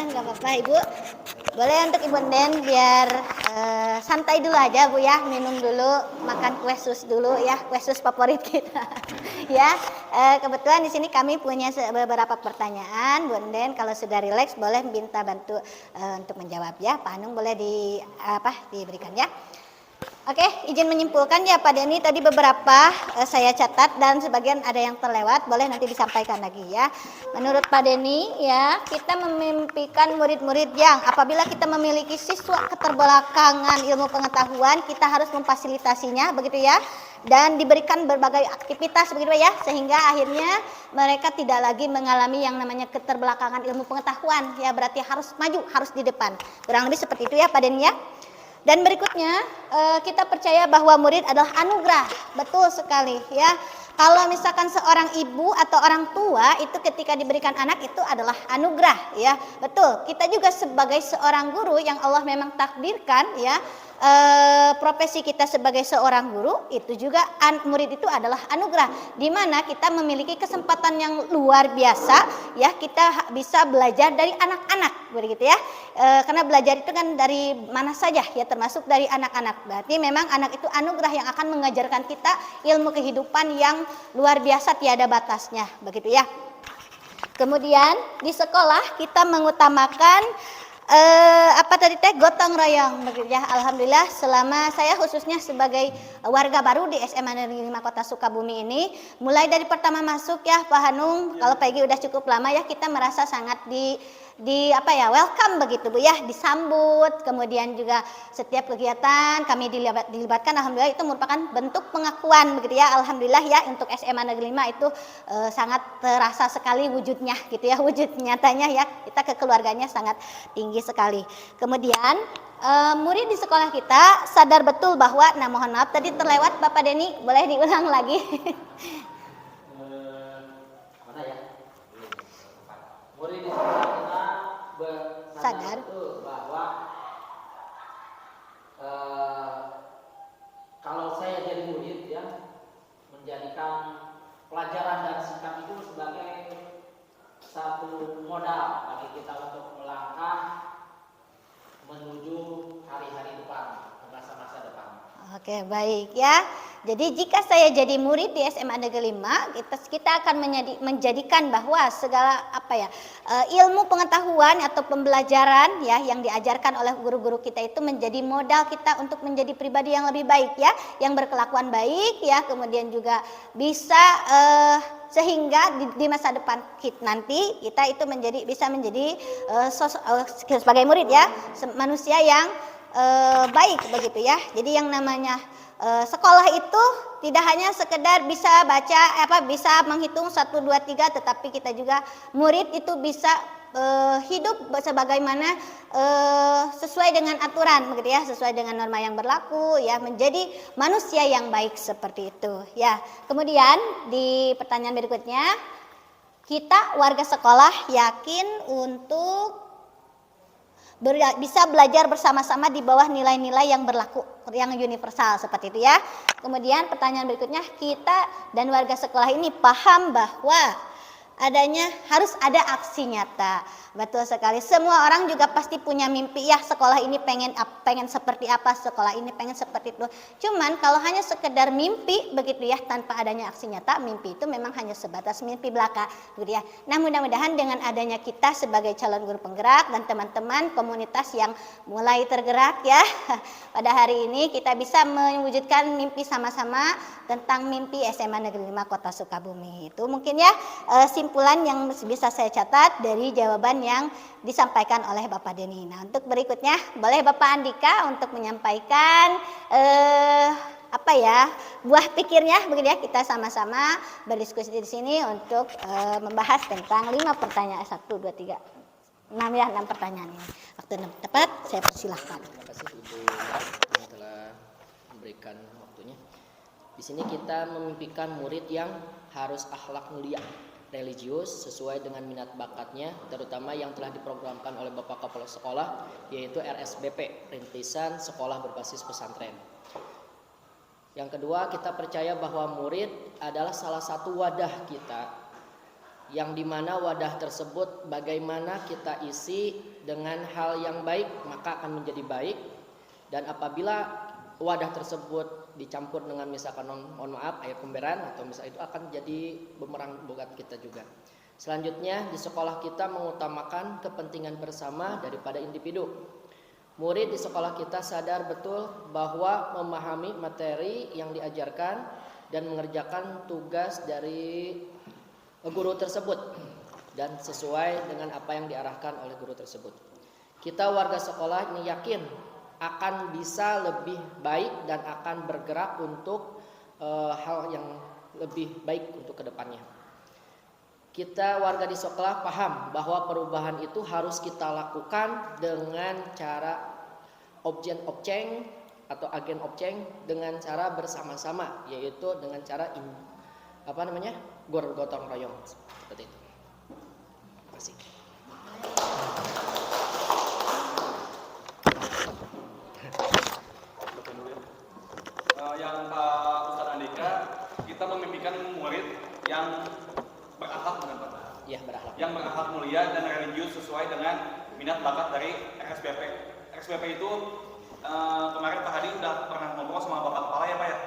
Nggak apa-apa Ibu. Boleh untuk Ibu Den biar santai dulu aja Bu ya, minum dulu, makan kue sus dulu ya, kue sus favorit kita. Ya, kebetulan di sini kami punya beberapa pertanyaan, Bu Den. Kalau sudah rileks boleh minta bantu untuk menjawab ya. Pak Anung boleh diberikan ya. Oke, izin menyimpulkan ya Pak Denny, tadi beberapa saya catat dan sebagian ada yang terlewat, boleh nanti disampaikan lagi ya. Menurut Pak Denny ya, kita memimpikan murid-murid yang apabila kita memiliki siswa keterbelakangan ilmu pengetahuan, kita harus memfasilitasinya begitu ya. Dan diberikan berbagai aktivitas begitu ya, sehingga akhirnya mereka tidak lagi mengalami yang namanya keterbelakangan ilmu pengetahuan ya, berarti harus maju, harus di depan. Kurang lebih seperti itu ya Pak Denny ya. Dan berikutnya kita percaya bahwa murid adalah anugerah, betul sekali ya. Kalau misalkan seorang ibu atau orang tua itu ketika diberikan anak itu adalah anugerah ya, betul. Kita juga sebagai seorang guru yang Allah memang takdirkan ya, profesi kita sebagai seorang guru itu juga murid itu adalah anugerah, di mana kita memiliki kesempatan yang luar biasa ya, kita bisa belajar dari anak-anak begitu ya. Karena belajar itu kan dari mana saja ya, termasuk dari anak-anak. Berarti memang anak itu anugerah yang akan mengajarkan kita ilmu kehidupan yang luar biasa, tiada batasnya begitu ya. Kemudian di sekolah kita mengutamakan gotong royong begitu ya. Alhamdulillah selama saya khususnya sebagai warga baru di SMA Negeri 5 Kota Sukabumi ini, mulai dari pertama masuk ya Pak Hanung, kalau Peggy udah cukup lama ya, kita merasa sangat welcome begitu Bu ya, disambut. Kemudian juga setiap kegiatan kami dilibatkan, alhamdulillah itu merupakan bentuk pengakuan begitu ya. Alhamdulillah ya, untuk SMA Negeri 5 itu sangat terasa sekali wujudnya gitu ya, wujud nyatanya ya, kita kekeluarganya sangat tinggi sekali. Kemudian murid di sekolah kita sadar betul bahwa, nah mohon maaf tadi terlewat Bapak Denny, boleh diulang lagi. Mana ya? Murid di sekolah kita sadar betul bahwa kalau saya jadi murid ya, menjadikan pelajaran dan sikap itu sebagai satu modal bagi kita untuk melangkah menuju hari-hari depan, masa-masa depan. Oke, baik ya. Jadi jika saya jadi murid di SMA Negeri 5, kita akan menjadikan bahwa segala ilmu pengetahuan atau pembelajaran ya yang diajarkan oleh guru-guru kita itu menjadi modal kita untuk menjadi pribadi yang lebih baik ya, yang berkelakuan baik ya, kemudian juga bisa sehingga di masa depan nanti kita itu bisa menjadi sebagai murid ya, manusia yang baik begitu ya. Jadi yang namanya sekolah itu tidak hanya sekedar bisa baca bisa menghitung 1 2 3, tetapi kita juga murid itu bisa hidup sebagaimana sesuai dengan aturan begitu ya, sesuai dengan norma yang berlaku ya, menjadi manusia yang baik seperti itu ya. Kemudian di pertanyaan berikutnya, kita warga sekolah yakin untuk bisa belajar bersama-sama di bawah nilai-nilai yang berlaku, yang universal seperti itu ya. Kemudian pertanyaan berikutnya, kita dan warga sekolah ini paham bahwa harus ada aksi nyata. Betul sekali. Semua orang juga pasti punya mimpi ya, sekolah ini pengen seperti apa, sekolah ini pengen seperti itu. Cuman kalau hanya sekedar mimpi begitu ya, tanpa adanya aksi nyata, mimpi itu memang hanya sebatas mimpi belaka gitu ya. Nah, mudah-mudahan dengan adanya kita sebagai calon guru penggerak dan teman-teman komunitas yang mulai tergerak ya, pada hari ini kita bisa mewujudkan mimpi sama-sama tentang mimpi SMA Negeri 5 Kota Sukabumi. Itu mungkin ya simpulan yang bisa saya catat dari jawaban yang disampaikan oleh Bapak Denny. Nah, untuk berikutnya boleh Bapak Andika untuk menyampaikan buah pikirnya begitu ya, kita sama-sama berdiskusi di sini untuk membahas tentang 5 pertanyaan, 1 2 3 6 ya, 6 pertanyaan ini. Waktu tepat saya persilahkan. Terima kasih Ibu yang telah memberikan waktunya. Di sini kita memimpikan murid yang harus akhlak mulia. religius sesuai dengan minat bakatnya, terutama yang telah diprogramkan oleh Bapak Kepala Sekolah, yaitu RSBP, Rintisan Sekolah Berbasis Pesantren. Yang kedua, kita percaya bahwa murid adalah salah satu wadah kita, yang dimana wadah tersebut bagaimana kita isi dengan hal yang baik, maka akan menjadi baik. Dan apabila wadah tersebut dicampur dengan misalkan mohon maaf air komberan atau misalnya itu akan jadi bumerang buat kita juga. Selanjutnya di sekolah kita mengutamakan kepentingan bersama daripada individu. Murid di sekolah kita sadar betul bahwa memahami materi yang diajarkan dan mengerjakan tugas dari guru tersebut dan sesuai dengan apa yang diarahkan oleh guru tersebut. Kita warga sekolah ini yakin akan bisa lebih baik dan akan bergerak untuk hal yang lebih baik untuk kedepannya. Kita warga di sekolah paham bahwa perubahan itu harus kita lakukan dengan cara objek-objek atau agen objek dengan cara bersama-sama, yaitu dengan cara gotong royong seperti itu. Terima kasih. Yang Pak Ustadz Andika, kita memimpikan murid yang berakhlak dengan Pak. Iya, berakhlak. Yang berakhlak mulia dan religius sesuai dengan minat bakat dari RSBP. RSBP itu kemarin Pak Hadi udah pernah ngobrol sama Bapak Kepala ya Pak ya,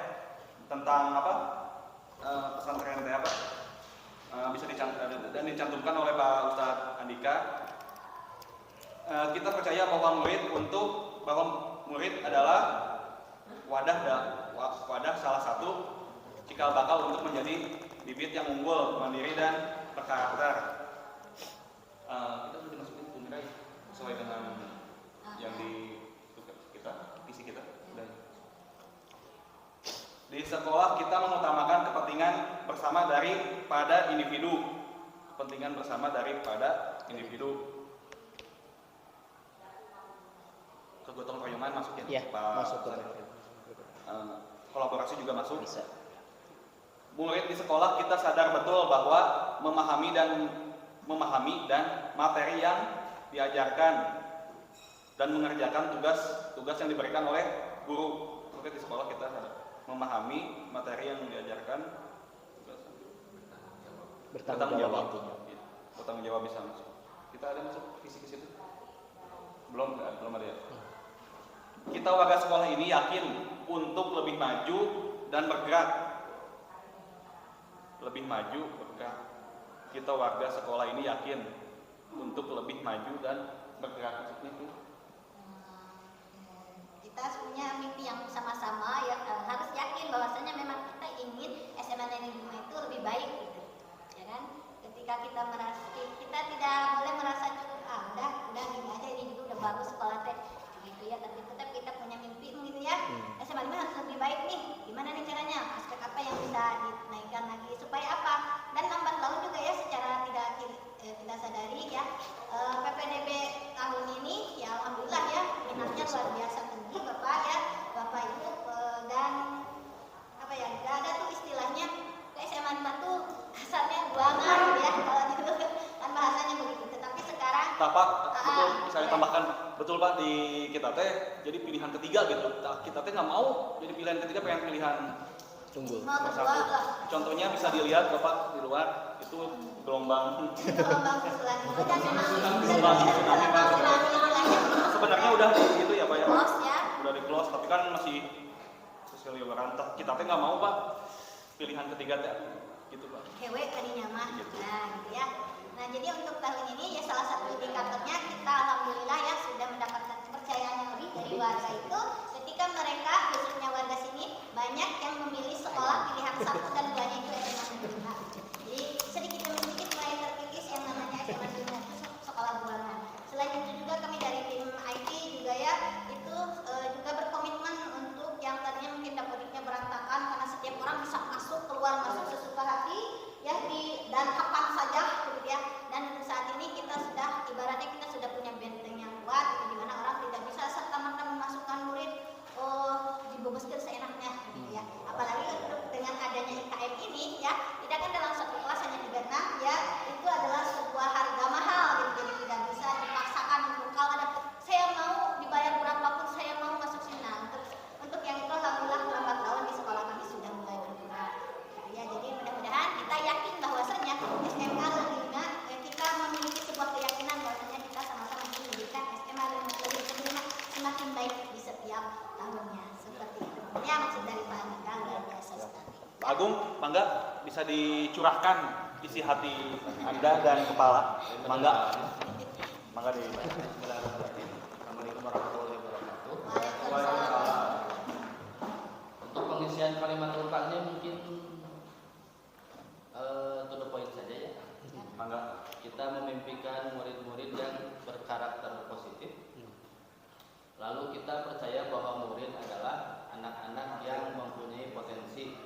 tentang apa pesantren apa bisa dicantumkan oleh Pak Ustadz Andika. Kita percaya bahwa murid adalah wadah salah satu cikal bakal untuk menjadi bibit yang unggul, mandiri dan berkarakter. Kita sudah dimasukin Bung sesuai dengan yang di visi kita. Di sekolah kita mengutamakan kepentingan bersama daripada individu. Kepentingan bersama daripada individu. Kegotong royongan masukin ya, Pak. Masuk ke kolaborasi juga masuk. Bisa. Murid di sekolah kita sadar betul bahwa memahami dan materi yang diajarkan dan mengerjakan tugas yang diberikan oleh guru. Murid di sekolah kita sadar memahami materi yang diajarkan, bertanggung jawab bisa masuk. Kita ada masuk visi ke situ? Belum ada ya. Kita warga sekolah ini yakin untuk lebih maju dan bergerak. Kita warga sekolah ini yakin untuk lebih maju dan bergerak. Maksudnya itu? Kita punya mimpi yang sama-sama ya, harus yakin bahwasanya memang kita ingin SMA Negeri 5 itu lebih baik gitu. Ya kan? Ketika kita tidak boleh merasa cukup udah gini aja, ini juga udah bagus sekolah teh gitu ya, tapi tetap kita punya mimpi gitu ya. SMA 5 harus lebih baik nih. Gimana nih caranya? Aspek apa yang bisa dinaikkan lagi supaya apa? Dan lambat laun juga ya secara tidak kita sadari ya, PPDB tahun ini ya alhamdulillah ya minatnya luar biasa tinggi Bapak ya, Bapak Ibu, dan apa ya, nggak ada tuh istilahnya ke SMA 5 tuh kasarnya buangan ya, kalau dulu kan bahasanya begitu. Tetapi sekarang Pak, betul bisa ditambahkan, betul Pak, di kita teh jadi pilihan ketiga gitu. Kita teh nggak mau jadi pilihan ketiga, pengen pilihan unggul. Contohnya bisa dilihat Bapak di luar itu gelombang tsunami Pak. Sebenarnya udah gitu ya Pak ya. Udah di close, tapi kan masih sosial lebaran. Kita teh nggak mau Pak pilihan ketiga teh gitu Pak. Kewe tadinya mah. Nah gitu ya. Nah jadi untuk tahun ini ya salah satu indikatornya kita alhamdulillah ya sudah mendapatkan kepercayaan yang lebih dari warga itu ketika mereka khususnya warga sini banyak yang memilih sekolah pilihan 1 dan 2-nya itu SMA Negeri 5. Jadi sedikit demi sedikit mulai terkikis yang namanya SMA Negeri 5 itu sekolah buangan. Selain itu juga kami dari tim IT juga ya itu juga berkomitmen untuk yang tadinya mungkin dapurnya berantakan karena setiap orang bisa masuk keluar masuk sesuka hati ya dan kapan saja gitu ya. Dan untuk saat ini kita sudah ibaratnya kita sudah punya benteng yang kuat gitu, di mana orang tidak bisa serta-merta memasukkan murid diboboskeun Pak Agung, mangga bisa dicurahkan isi hati Anda dan kepala. Mangga. Mangga di Assalamualaikum warahmatullahi wabarakatuh. Untuk pengisian kalimat lengkapnya mungkin to the point saja ya. Mangga. Kita memimpikan murid-murid yang berkarakter positif. Lalu kita percaya bahwa murid adalah anak-anak yang mempunyai potensi,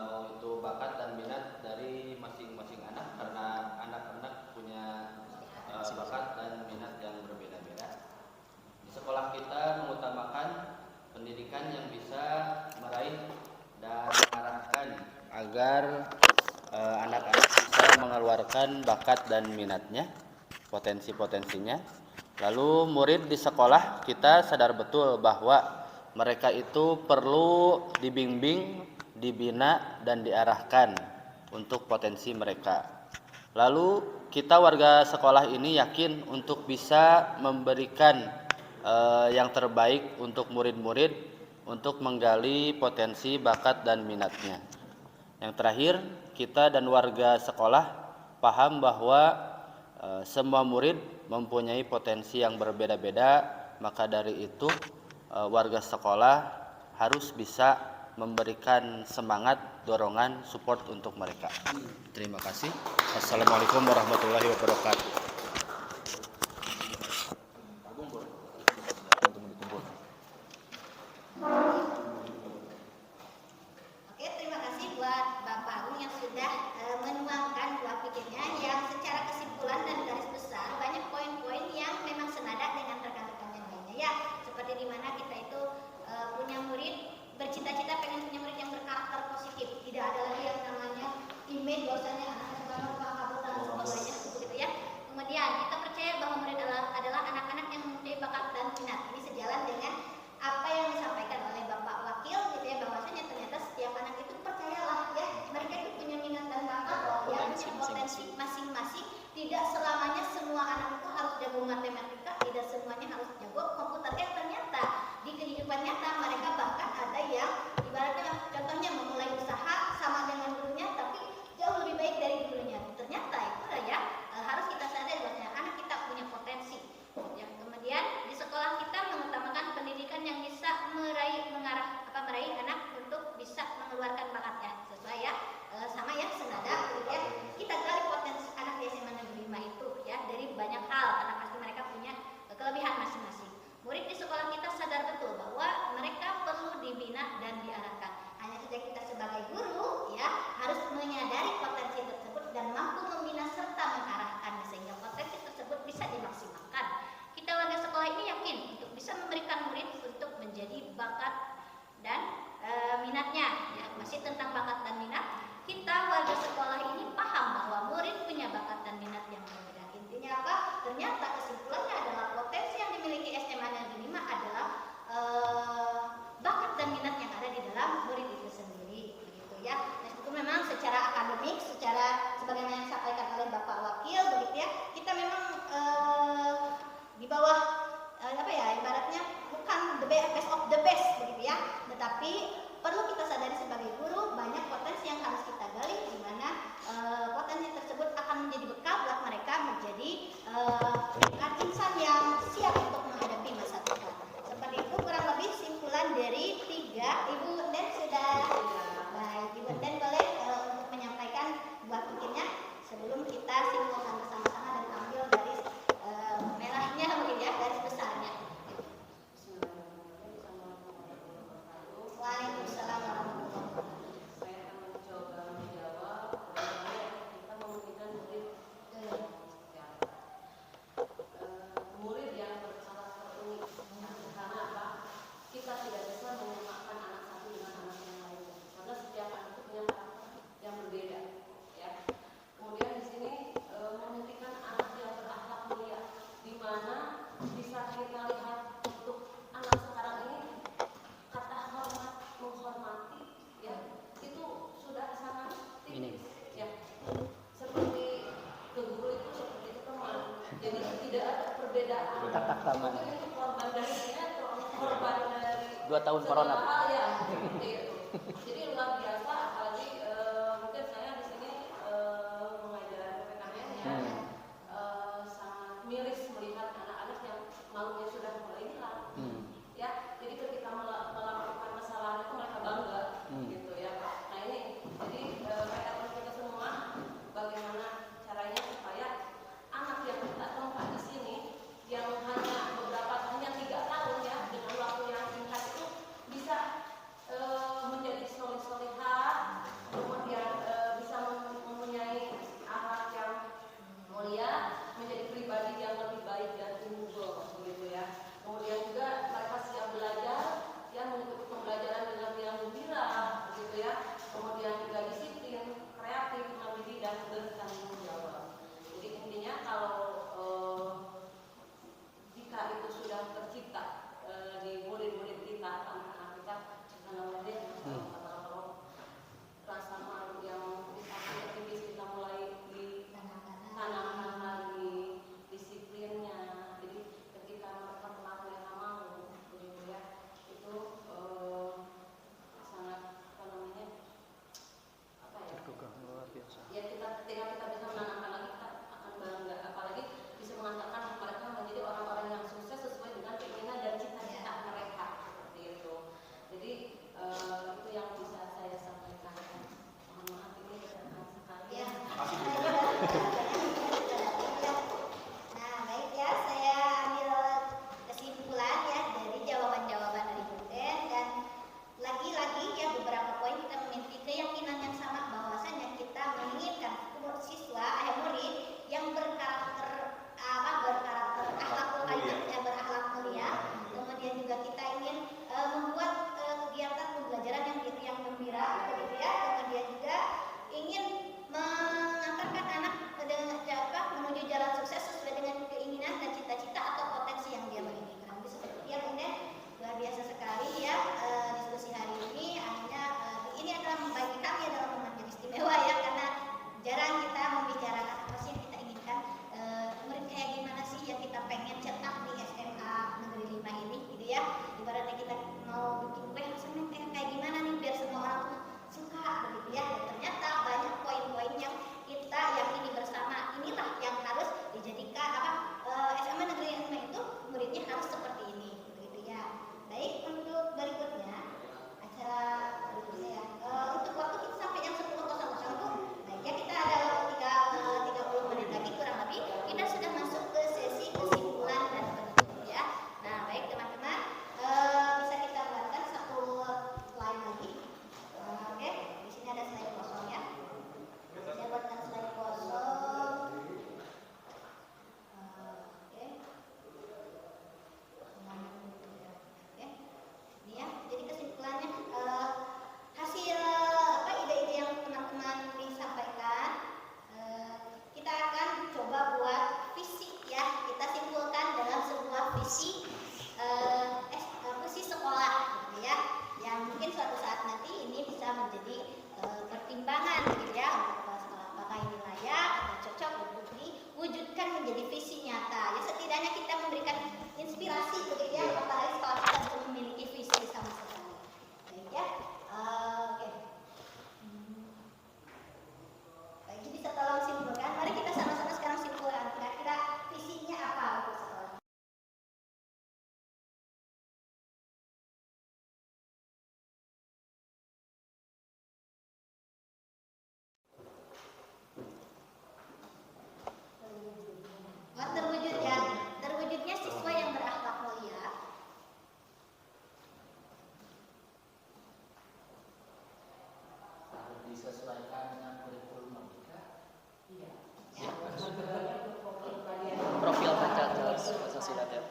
mau itu bakat dan minat dari masing-masing anak, karena anak-anak punya bakat dan minat yang berbeda-beda. Di sekolah kita mengutamakan pendidikan yang bisa meraih dan mengarahkan agar anak-anak bisa mengeluarkan bakat dan minatnya, potensi-potensinya. Lalu murid di sekolah kita sadar betul bahwa mereka itu perlu dibimbing, dibina, dan diarahkan untuk potensi mereka. Lalu kita warga sekolah ini yakin untuk bisa memberikan yang terbaik untuk murid-murid untuk menggali potensi, bakat, dan minatnya. Yang terakhir, kita dan warga sekolah paham bahwa semua murid mempunyai potensi yang berbeda-beda, maka dari itu warga sekolah harus bisa memberikan semangat, dorongan, support untuk mereka. Terima kasih. Assalamualaikum warahmatullahi wabarakatuh. Oke, terima kasih buat Bapak Agung yang sudah menuangkan dua pikirnya yang secara kesimpulan dan garis besar banyak poin-poin yang memang senada dengan rekan-rekan yang lainnya ya. Seperti di mana kita itu punya murid bercita-cita pengen punya murid yang berkarakter positif. Tidak ada lagi yang namanya image bahwasanya anak-anak banget kabur dan sebagainya begitu ya. Kemudian kita percaya bahwa murid adalah anak-anak yang mempunyai bakat dan minat. Ini sejalan dengan apa yang disampaikan oleh Bapak Wakil gitu ya, bahwasanya ternyata setiap anak itu percayalah ya, mereka itu punya minat dan bakat yang punya potensi masing-masing. Tidak selamanya semua anak itu harus jago matematika, tidak semuanya harus jago komputer. Ternyata di kehidupan nyata mereka bahkan ada yang ibaratnya contohnya memulai usaha sama dengan gurunya tapi jauh lebih baik dari gurunya. Ternyata itu ya harus kita sadari bahwa anak kita punya potensi. Yang kemudian di sekolah kita mengutamakan pendidikan yang bisa meraih anak untuk bisa mengeluarkan bakatnya sesuai ya sama ya senada gitu ya. Kita gali potensi anak di SMA Negeri 5 itu ya dari banyak hal karena pasti mereka punya kelebihan masing-masing. Murid di sekolah kita sadar betul bahwa mereka perlu dibina dan diarahkan. Hanya saja kita sebagai guru ya harus menyadari potensi tersebut dan mampu membina serta mengarahkannya sehingga potensi tersebut bisa dimaksimalkan. Kita warga sekolah ini yakin untuk bisa memberikan murid untuk menjadi bakat dan minatnya ya. Masih tentang bakat dan minat, kita warga sekolah ini paham bahwa murid punya bakat dan minat yang berbeda. Intinya apa? Ternyata kesimpulannya adalah potensi yang dimiliki SMA Negeri 5 adalah bakat dan minat yang ada di dalam murid itu sendiri begitu ya. Meskipun memang secara akademik, secara sebagaimana yang disampaikan oleh Bapak Wakil begitu ya, kita memang di bawah ibaratnya bukan the best of the best begitu ya, tetapi perlu kita sadari sebagai guru banyak potensi yang harus kita gali di mana potensi tersebut akan menjadi bekal buat mereka menjadi insan yang siap untuk menghadapi masa depan. Seperti itu kurang lebih simpulan dari 3. Ibu Den sudah baik, Ibu Den boleh untuk menyampaikan buat pikirnya sebelum kita simpulkan bersama-sama dan ambil garis merahnya mungkin ya, garis besarnya. Waalaikumsalam warahmatullahi wabarakatuh. Saya akan mencoba menjawab bagaimana kita memberikan murid murid yang berkarakter unik. Karena apa? Kita tidak bisa menyamakan anak satu dengan anak yang lain. Karena setiap anak itu punya karakter yang berbeda. Ya. Kemudian di sini memimpikan anak yang berakhlak mulia, di mana bisa kita lihat untuk anak sekarang ini kata hormat, menghormati ya itu sudah sangat tinggi ya, seperti ke guru itu seperti ke teman, jadi tidak ada perbedaan. Tatak taman. Mungkin itu korban dari korban dari 2 tahun corona. hal ya seperti itu. Jadi luar biasa apalagi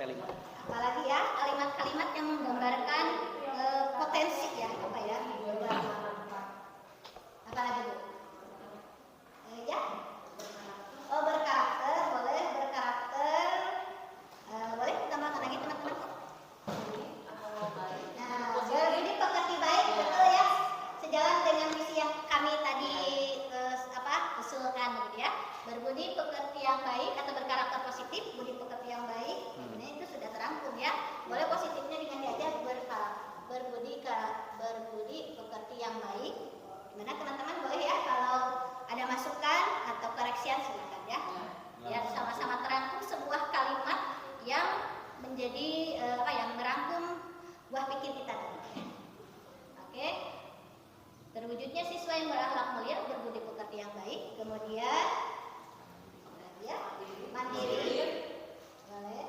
PP5. Apalagi ya kalimat-kalimat yang menggambarkan potensi ya, apa ya? Apalagi Bu? Ya? Oh, berkarakter, boleh berkarakter. Boleh tambahkan lagi teman-teman? Nah, berbudi pekerti baik, betul ya? Sejalan dengan misi yang kami tadi usulkan gitu ya. Berbudi pekerti yang baik atau berkarakter positif, budi pekerti yang baik. Ini itu sudah terangkum ya. Boleh positifnya diganti aja berbudi pekerti yang baik. Gimana teman-teman, boleh ya kalau ada masukan atau koreksian silakan ya. Biar sama-sama terangkum sebuah kalimat yang menjadi yang merangkum buah pikir kita tadi. Oke. Terwujudnya siswa yang berakhlak mulia, berbudi pekerti yang baik, kemudian ya, mandiri, boleh,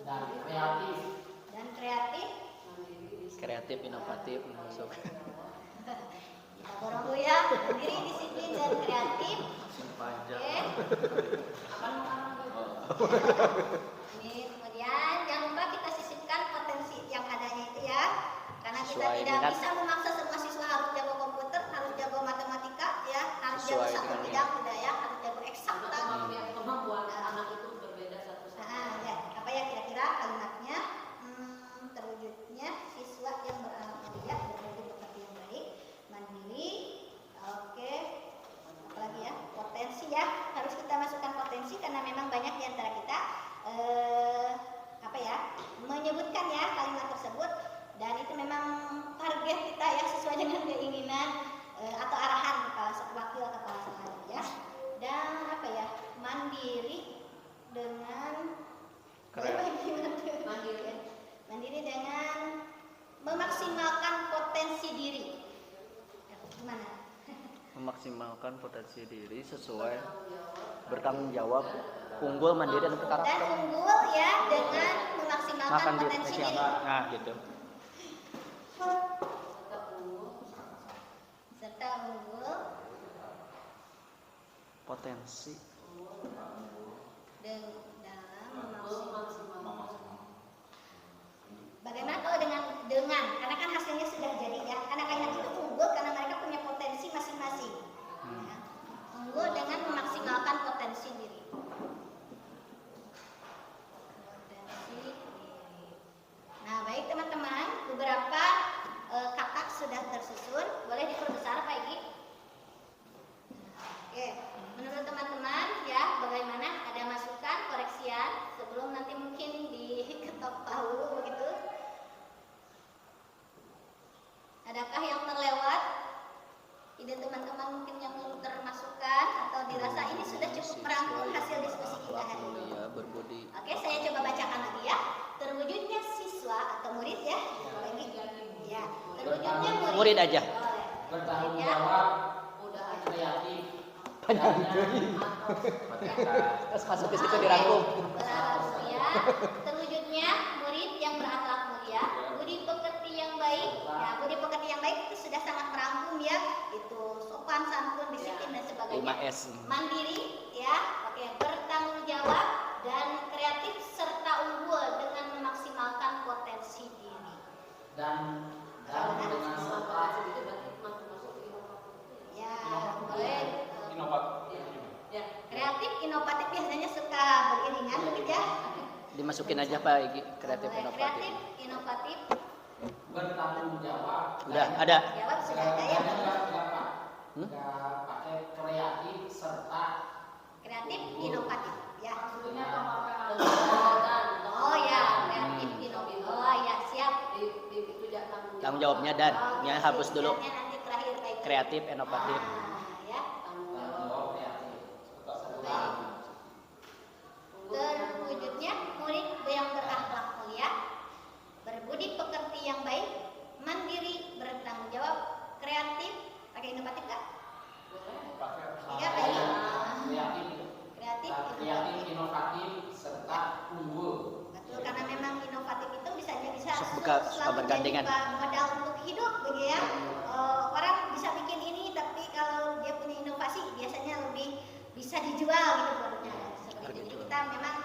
Dan kreatif. dan kreatif. Kreatif, inovatif masuk. Kita borong dulu ya, mandiri, disiplin, dan kreatif. Oke. Ini kemudian jangan lupa kita sisipkan potensi yang adanya itu ya, karena kita Sesuai tidak minat. bisa memaksa semua siswa harus jago komputer, harus jago matematika ya, harus jago Sesuai satu dengan bidang tidak ya, harus jago eksakta. Kemampuan anak itu berbeda satu sama Nah, ya, apa ya kira-kira kalimatnya? Terwujudnya siswa yang berakhlak mulia, berbudi pekerti yang baik, mandiri. Oke. Apalagi ya? Potensi ya. Harus kita masukkan potensi karena memang banyak di antara kita menyebutkan ya kalimat tersebut, dan itu memang target kita ya sesuai dengan keinginan atau arahan wakil kepala sekolah ya. Dan mandiri dengan mandiri dengan memaksimalkan potensi diri. Gimana? Memaksimalkan potensi diri sesuai bertanggung jawab, unggul, mandiri, dan Dan berkarakter. unggul ya dengan memaksimalkan Makan diri, potensi diri. nah gitu. Serta unggul Potensi. dalam bagaimana kalau dengan karena kan hasilnya sudah jadi ya, anak-anak itu unggul karena mereka punya potensi masing-masing ya. Unggul dengan memaksimalkan potensi diri. Nah baik teman-teman, beberapa kata sudah tersusun, boleh diperbesar Pak Igi. Oke, menurut teman-teman ya bagaimana, ada masukan, koreksian sebelum nanti mungkin diketok palu begitu? Adakah yang terlewat? Ide teman-teman mungkin yang belum termasukkan atau dirasa ini sudah cukup merangkum hasil diskusi kita hari ini? Mulia, berbudi. Oke, saya coba bacakan lagi ya. Terwujudnya siswa atau murid ya. Lagi. Ya, terwujudnya Murid aja. Boleh. Bertanggung Ya. jawab, kreatif. Terus masuk ke situ dirangkum. Berakhlak mulia, terwujudnya murid yang berakhlak mulia, budi pekerti yang baik. Ya, budi pekerti yang baik itu sudah sangat merangkum ya. Itu sopan, santun, disiplin dan sebagainya. 5S. Mandiri ya, oke, bertanggung jawab dan kreatif serta unggul dengan memaksimalkan potensi diri. Dan dengan sopan. Ya, boleh. Inovatif. Ya, kreatif, inovatif biasanya suka beriringan begitu ya. Dimasukin aja Pak Igi, kreatif, Boleh. inovatif. Kreatif, inovatif. Bertanggung jawab. Udah ada. Jawab sudah ada ya. Nggak pakai kreatif serta Kreatif, inovatif. Ya. Maksudnya kemampuan Oh ya, kreatif, inovatif. Oh ya, siap. Tanggung jawabnya dan Oh, yang oke, hapus dulu. siapnya nanti terakhir kayak gitu. Kreatif, inovatif. Ya. kreatif. Baik. Terwujudnya murid yang berakhlak mulia, berbudi pekerti yang baik, mandiri, bertanggung jawab, kreatif, pakai inovatif nggak? Iya, Pak Igi. Kreatif, Kreatif, inovatif. inovatif serta unggul. Betul, karena memang inovatif itu bisa Suka bergandengan. modal untuk hidup begitu ya. Orang bisa bikin ini, tapi kalau dia punya inovasi biasanya lebih bisa dijual gitu produknya. Seperti itu. Jadi kita memang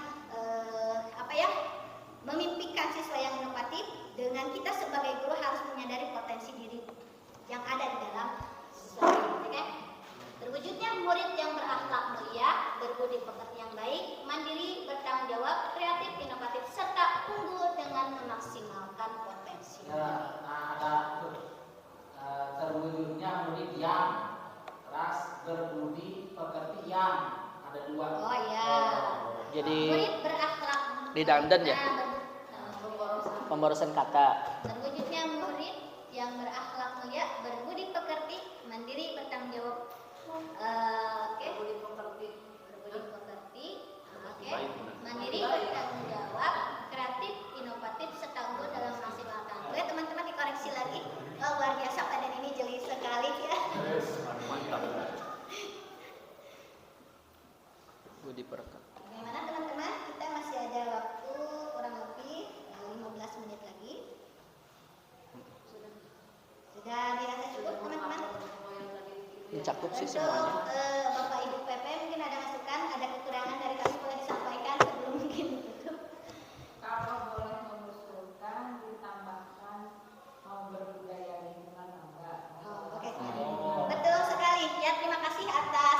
jadi Murid berakhlak. di dandan ya, Nah, pemborosan kata. terwujudnya murid yang berakhlak mulia, berbudi pekerti, mandiri, bertanggung jawab. Oke. Berbudi pekerti. Oke. Mandiri, bertanggung jawab, kreatif, inovatif, serta unggul dalam melaksanakan. Oke, teman-teman dikoreksi lagi. Oh, luar biasa pada ini jeli sekali ya. Budi perekat. Bagaimana teman-teman? Kita masih ada waktu kurang lebih 15 menit lagi. Sudah dirasa cukup teman-teman? Mencakup sih Untuk semuanya. Bapak Ibu PP mungkin ada masukan, ada kekurangan dari kami boleh disampaikan sebelum mungkin ditutup. Kalau boleh mengusulkan ditambahkan mau berbudaya lingkungan enggak? Oh, oke. Betul sekali. Ya, terima kasih atas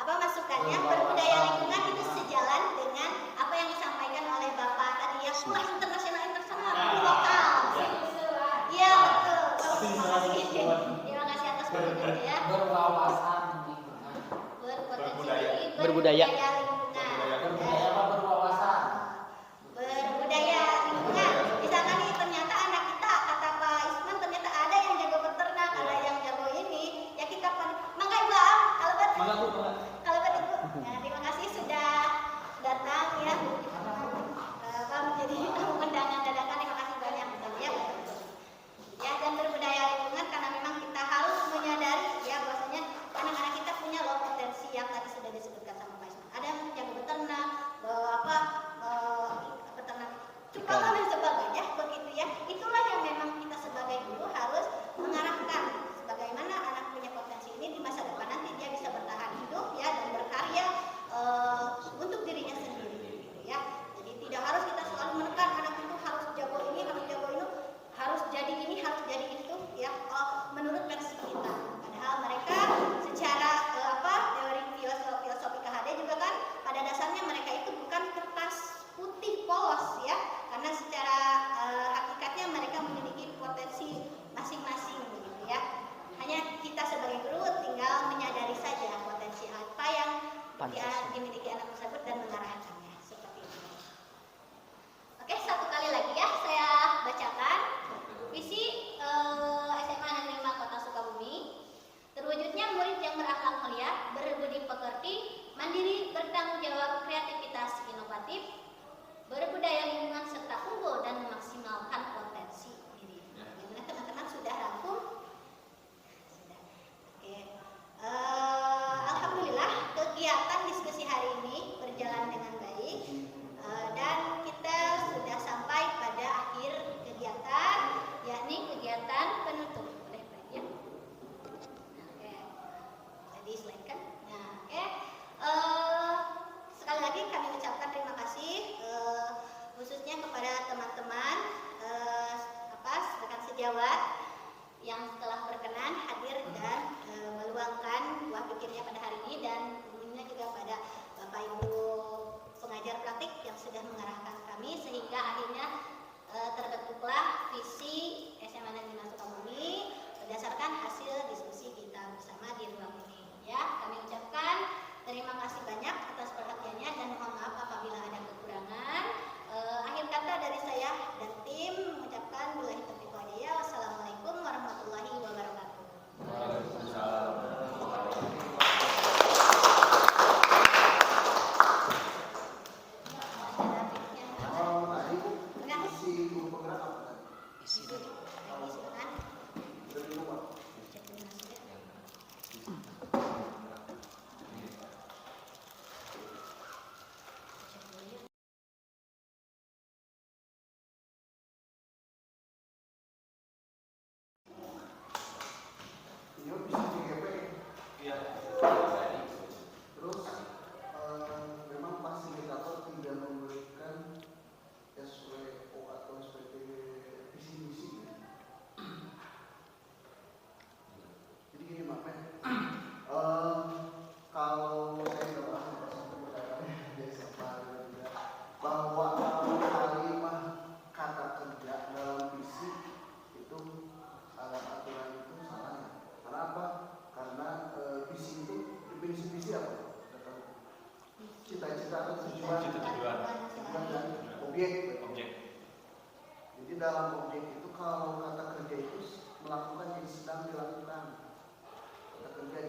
masukannya. Berbudaya lingkungan itu sejalan dengan apa yang disampaikan oleh Bapak tadi ya. Wah, internasional lokal. Iya, betul. Terima kasih. Terima kasih atas pertanyaannya ya. Berwawasan lingkungan. Berbudaya. lingkungan. Berbudaya apa berwawasan? Berbudaya lingkungan. Di sana nih ternyata anak kita, kata Pak Isman, ternyata ada yang jago beternak, ada yang jago ini. Ya kita mangga Ibu Am, kalau bet. Kalau bet Ibu. Ya, terima kasih sudah datang ya. Pak menjadi undangan dadakan, terima kasih banyak ya. Ya, dan berbudaya lingkungan karena memang kita harus menyadari ya bahwasanya anak-anak kita punya loh potensi yang tadi sudah disebutkan sama Pak Isman. Ada yang jago beternak, peternak cupalan dan sebagainya begitu ya. Itulah yang memang kita sebagai guru harus mengarahkan bagaimana anak punya potensi ini di masa depan nanti dia bisa bertahan hidup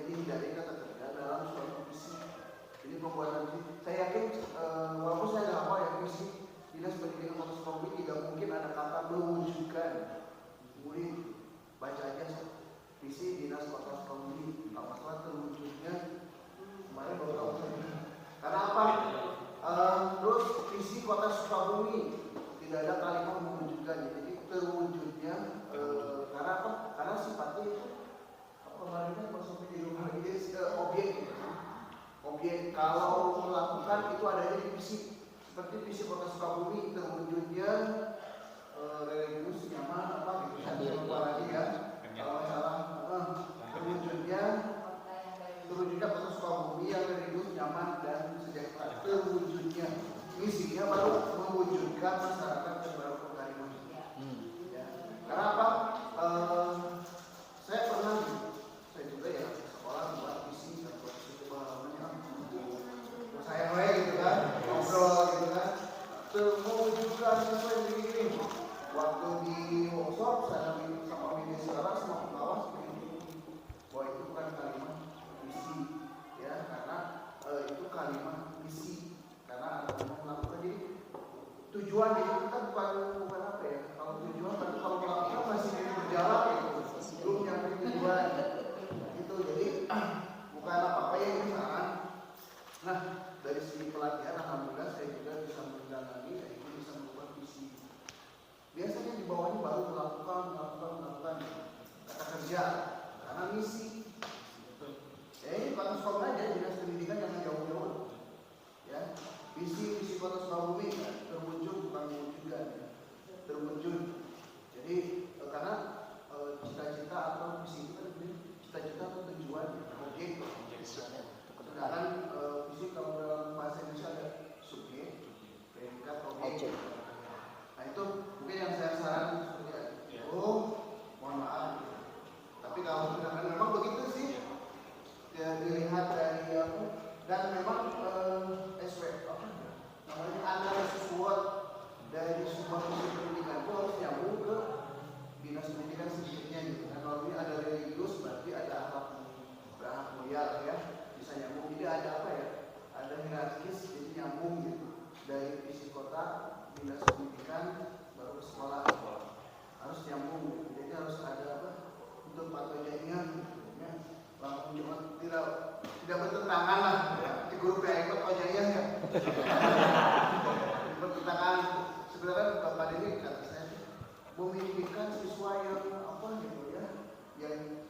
jadi dari kata kerja dalam suatu visi. Jadi pembuatan visi, saya yakin walaupun saya nggak hafal ya visi Dinas Pendidikan Kota Sukabumi tidak mungkin ada kata mewujudkan. Murid baca aja visi Dinas Kota Sukabumi, apakah terwujudnya kemarin beberapa kali. Karena apa? Terus visi Kota Sukabumi tidak ada kalimat mewujudkan, jadi terwujudnya karena apa? Karena sifatnya itu kemarinnya maksudnya di rumah ini objek kalau melakukan itu adanya di visi, seperti visi Kota Sukabumi terwujudnya religius nyaman apa gitu kan lagi ya kalau salah terwujudnya Kota Sukabumi yang religius nyaman dan sejahtera, terwujudnya misinya baru mewujudkan masyarakat yang baru berkeadilan. Ya. Karena apa? Saya juga ya sekolah buat visi dan pengalamannya saya gitu kan ngobrol gitu kan mewujudkan sesuai begini. Waktu di workshop saya sama minister sama pengawas bahwa itu bukan kalimat visi ya, karena itu kalimat misi karena ada yang melakukan. Jadi tujuan itu kita bukan apa ya, kalau tujuan berarti kalau melakukan masih berjalan gitu, belum nyampe tujuan gitu. Jadi bukan apa-apa ya ini saran. Nah dari segi pelatihan alhamdulillah saya juga bisa menjalani dan itu bisa membuat visi. Biasanya di bawahnya baru melakukan kata kerja karena misi. Ini Kota Sukabumi aja Dinas Pendidikan jangan jauh-jauh ya. Visi Kota Sukabumi terwujud bukan mewujudkan ya. Terwujud. Jadi karena cita-cita atau visi itu kan cita-cita atau tujuan objek. Sedangkan visi kalau dalam bahasa Indonesia ada subjek, predikat, objek. Nah itu mungkin yang saya sarankan seperti itu. Mohon maaf. Tapi kalau sedangkan memang begitu sih ya, dilihat dari dan memang namanya analisis SWOT dari sebuah visi pendidikan itu harus nyambung ke dinas pendidikan sedikitnya gitu. Nah kalau ini ada religius berarti ada akhlak mulia ya, bisa nyambung. Jadi ada apa ya? Ada hierarkis jadi nyambung gitu. Dari visi kota, dinas pendidikan, baru sekolah harus nyambung. Jadi harus ada apa? Untuk patogennya ya. Langsung cuma tidak bertentangan lah ya. Di guru PA patogennya ya. Bertentangan sebenarnya Bapak ini kata saya memimpikan siswa yang apa gitu ya,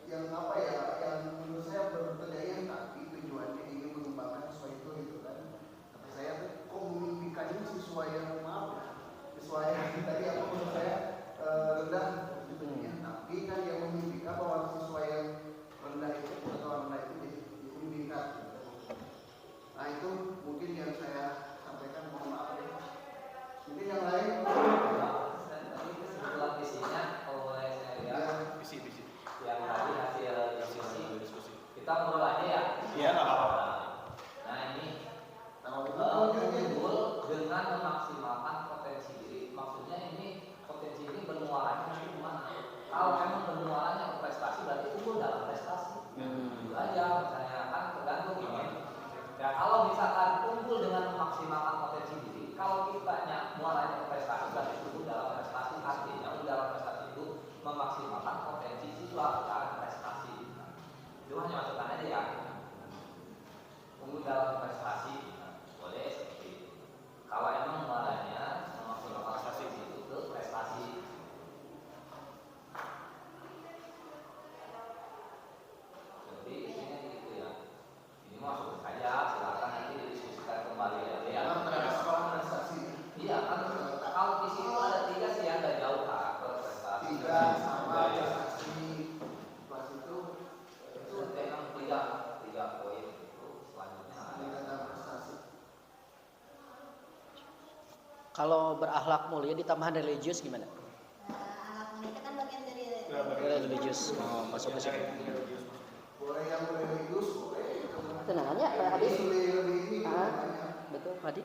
yang apa ya, yang menurut saya bertentangan tapi tujuannya ingin mengembangkan siswa itu gitu kan. Kata saya kok memimpikannya siswa yang maaf ya, siswa yang tadi apa menurut saya rendah gitu ya. Tapi kan yang memimpikan bahwa siswa yang rendah itu atau rendah itu dimimpikan. Nah itu mungkin yang saya sampaikan, mohon maaf ya. Mungkin yang lain tadi kesimpulan visinya kalau boleh saya lihat visi yang tadi hasil diskusi kita ngobrol aja ya. Iya nggak apa-apa. Nah ini unggul dengan memaksimalkan potensi diri. Maksudnya ini potensi ini bermuaranya nanti kemana? Kalau memang bermuaranya ke prestasi berarti unggul dalam prestasi. Itu aja misalnya kan tergantung ini. Ya kalau misalkan unggul dengan memaksimalkan potensi diri, kalau kitanya muaranya ke prestasi berarti unggul dalam prestasi, artinya unggul dalam prestasi itu memaksimalkan potensi siswa dalam prestasi. Itu hanya masukan aja ya. Unggul dalam prestasi boleh seperti itu. Kalau emang muaranya memaksimalkan prestasi itu ke prestasi. Jadi isinya gitu ya. Ini masuk saja, silakan nanti didiskusikan kembali ya. Iya kan kalau visi itu ada 3 sih ya, nggak jauh karakter prestasi. 3 sama prestasi kelas itu memang 3 poin itu selanjutnya ada prestasi. Kalau berakhlak mulia ditambahan religius gimana? Akhlak mulia itu kan bagian dari Religius. Oh, masuk ke situ. Boleh yang religius, boleh. Tenangannya Pak Hadi. Lebih ini. Betul, Hadi.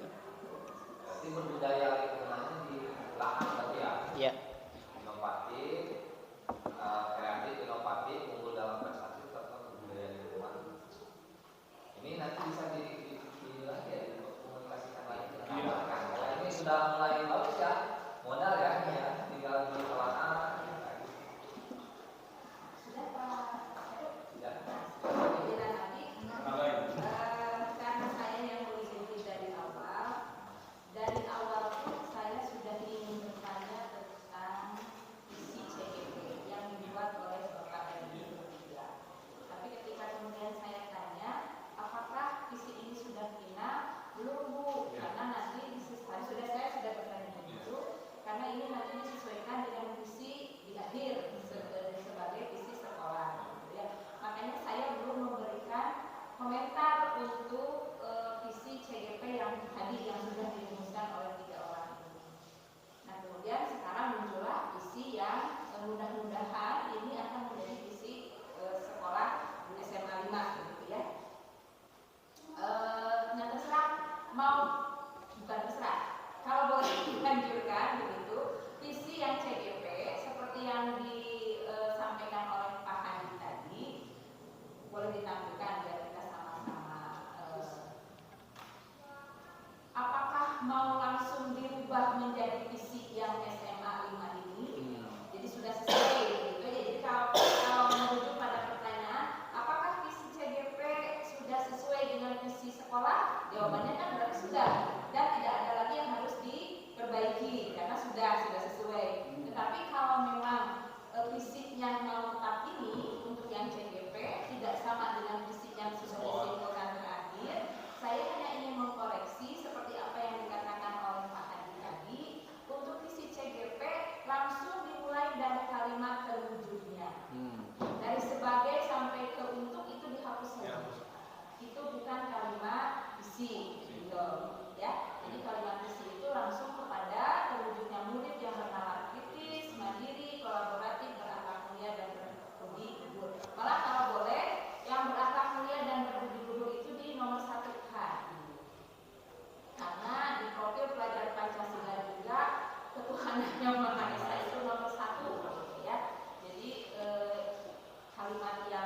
Berarti berbudaya lingkungannya di lahan tadi ya. Iya. Inovatif, kreatif, inovatif, unggul dalam prestasi serta budaya lingkungan.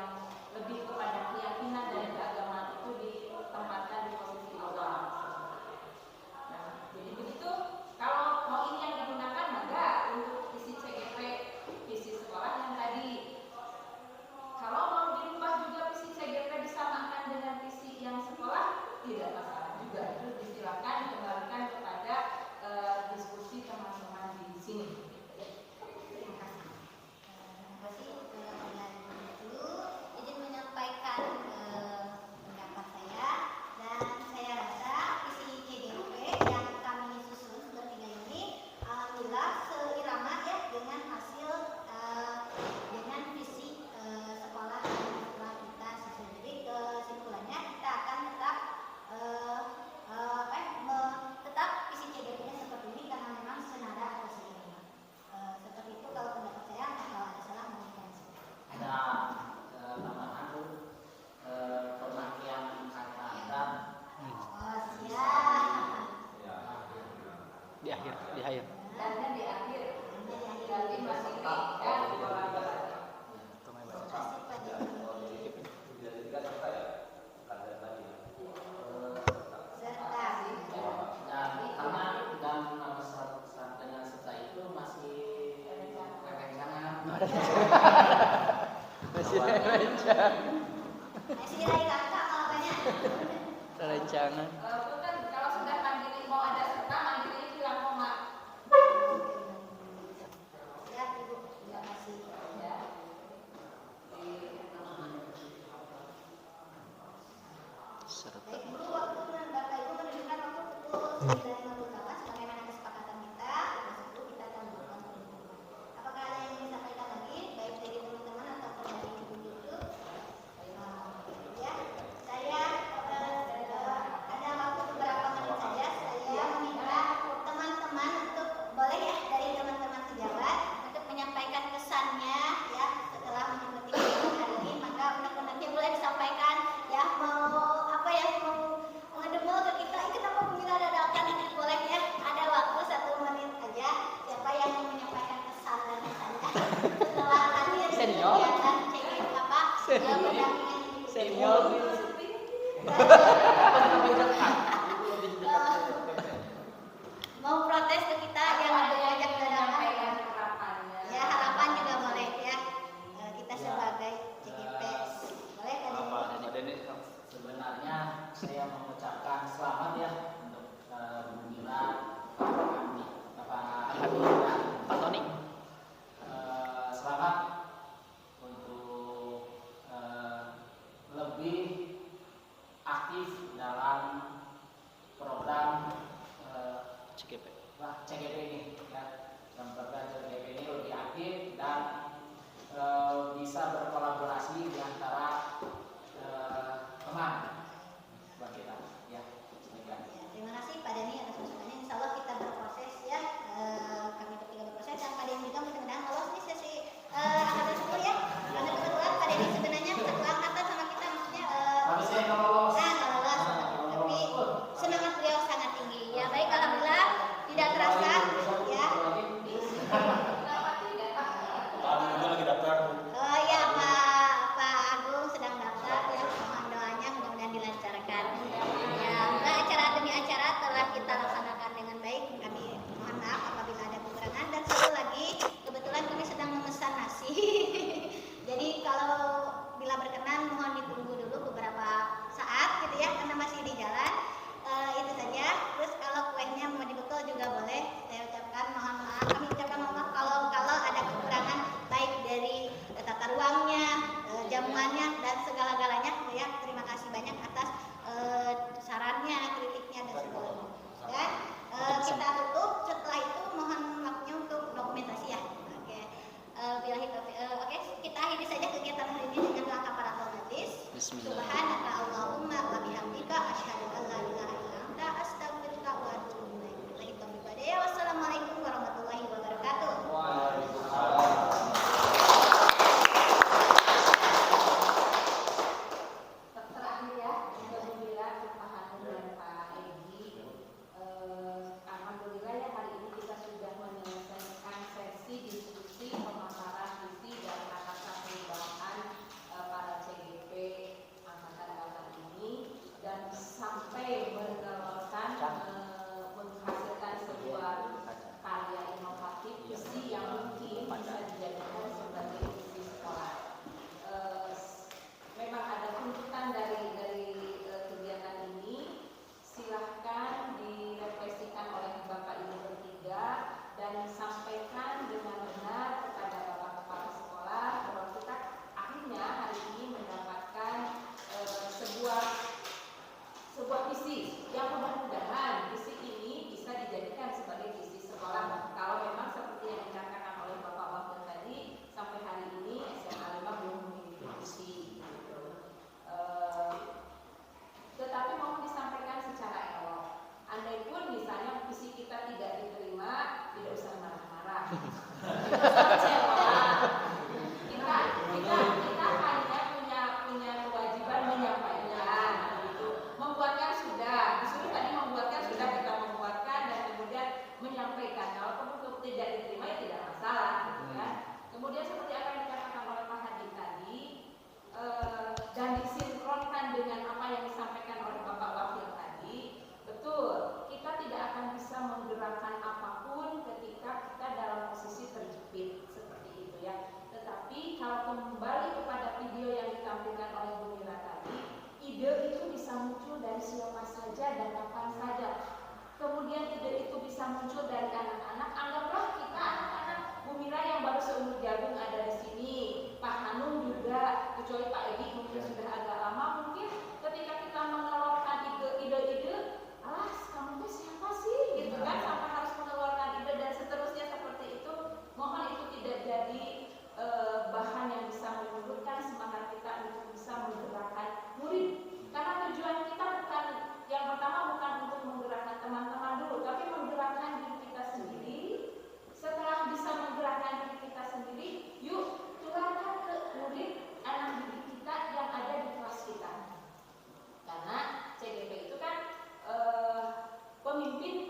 yang lebih kepada keyakinan dan keagamaan itu ditempatkan di posisi awal. Nah, jadi begitu. Kalau mau ini yang digunakan, maka untuk visi CGP, visi sekolah yang tadi. Kalau mau dirubah juga visi CGP disamakan dengan visi yang sekolah, tidak masalah juga. Itu disilakan dikembalikan kepada diskusi teman-teman di sini. Terima kasih. Terima kasih dengan itu izin menyampaikan pendapat saya, dan saya rasa visi CGP yang kami susun bertiga ini alhamdulillah seirama ya dengan hasil dengan visi sekolah yang telah kita susun. Jadi kesimpulannya kita akan tetap tetap visi CGP-nya seperti ini karena memang senada atau seirama. Seperti itu kalau pendapat saya. Kalau ada salah mohon dikoreksi. Ada tambahan pemakaian kata dan Oh siap. Di akhir. Dan di akhir nanti masih dan sekolah belajar. Terima kasih Pak Jimmy. Serta. dan nama serta dengan serta itu masih rencangan. Masih rencana. Masih lain kakak malah banyak. Rancangan. Punten, kalau sudah mandiri mau ada serta, mandiri bilang koma. Siap Ibu. Terima kasih. Ya. Baik Ibu, waktu dan Bapak Ibu menunjukkan waktu pukul 9.58 sebagaimana kesepakatan kita. Lepas itu kita akan melakukan pengumuman. Apakah ada yang ingin disampaikan lagi, baik dari teman-teman ataupun dari Ibu Guru? Ya, saya ada waktu beberapa menit saja. Saya meminta teman-teman untuk boleh ya dari teman-teman sejawat untuk menyampaikan kesannya ya setelah mengikuti kegiatan hari ini. Maka undang-undangnya boleh disampaikan ya, mau apa ya, mau ngedemo ke kita, kenapa pembina dadakan, boleh ya, ada waktu 1 menit aja. Siapa yang mau menyampaikan kesan dan kesannya setelah hadir di Senior. kegiatan CGP apa pendampingan Senior. Mau protes ke kita yang ada pajak dadakan, harapannya. ya harapan juga boleh ya. Kita sebagai CGP boleh kan? Sebenarnya saya mengucapkan selamat ya untuk Bu Mila, Pak Andi, Bapak dan Pak Tony. Selamat untuk lebih aktif dalam program CGP ini ya. Dalam program CGP ini lebih aktif dan bisa berkolaborasi di antara teman buat kita ya. Ya, terima kasih Pak Dani atas masukannya. Insya Allah kita berproses ya, kami bertiga berproses dan Pak Dani juga mudah-mudahan lolos nih sesi angkatan 10 ya. Karena kebetulan Pak Dani sebenarnya satu angkatan sama kita, maksudnya Tapi saya nggak lolos. nggak lolos, tapi semangat beliau sangat tinggi. Ya baik, alhamdulillah tidak terasa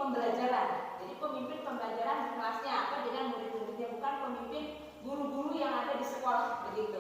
pembelajaran. Jadi pemimpin pembelajaran di kelasnya apa dengan murid-muridnya, bukan pemimpin guru-guru yang ada di sekolah begitu.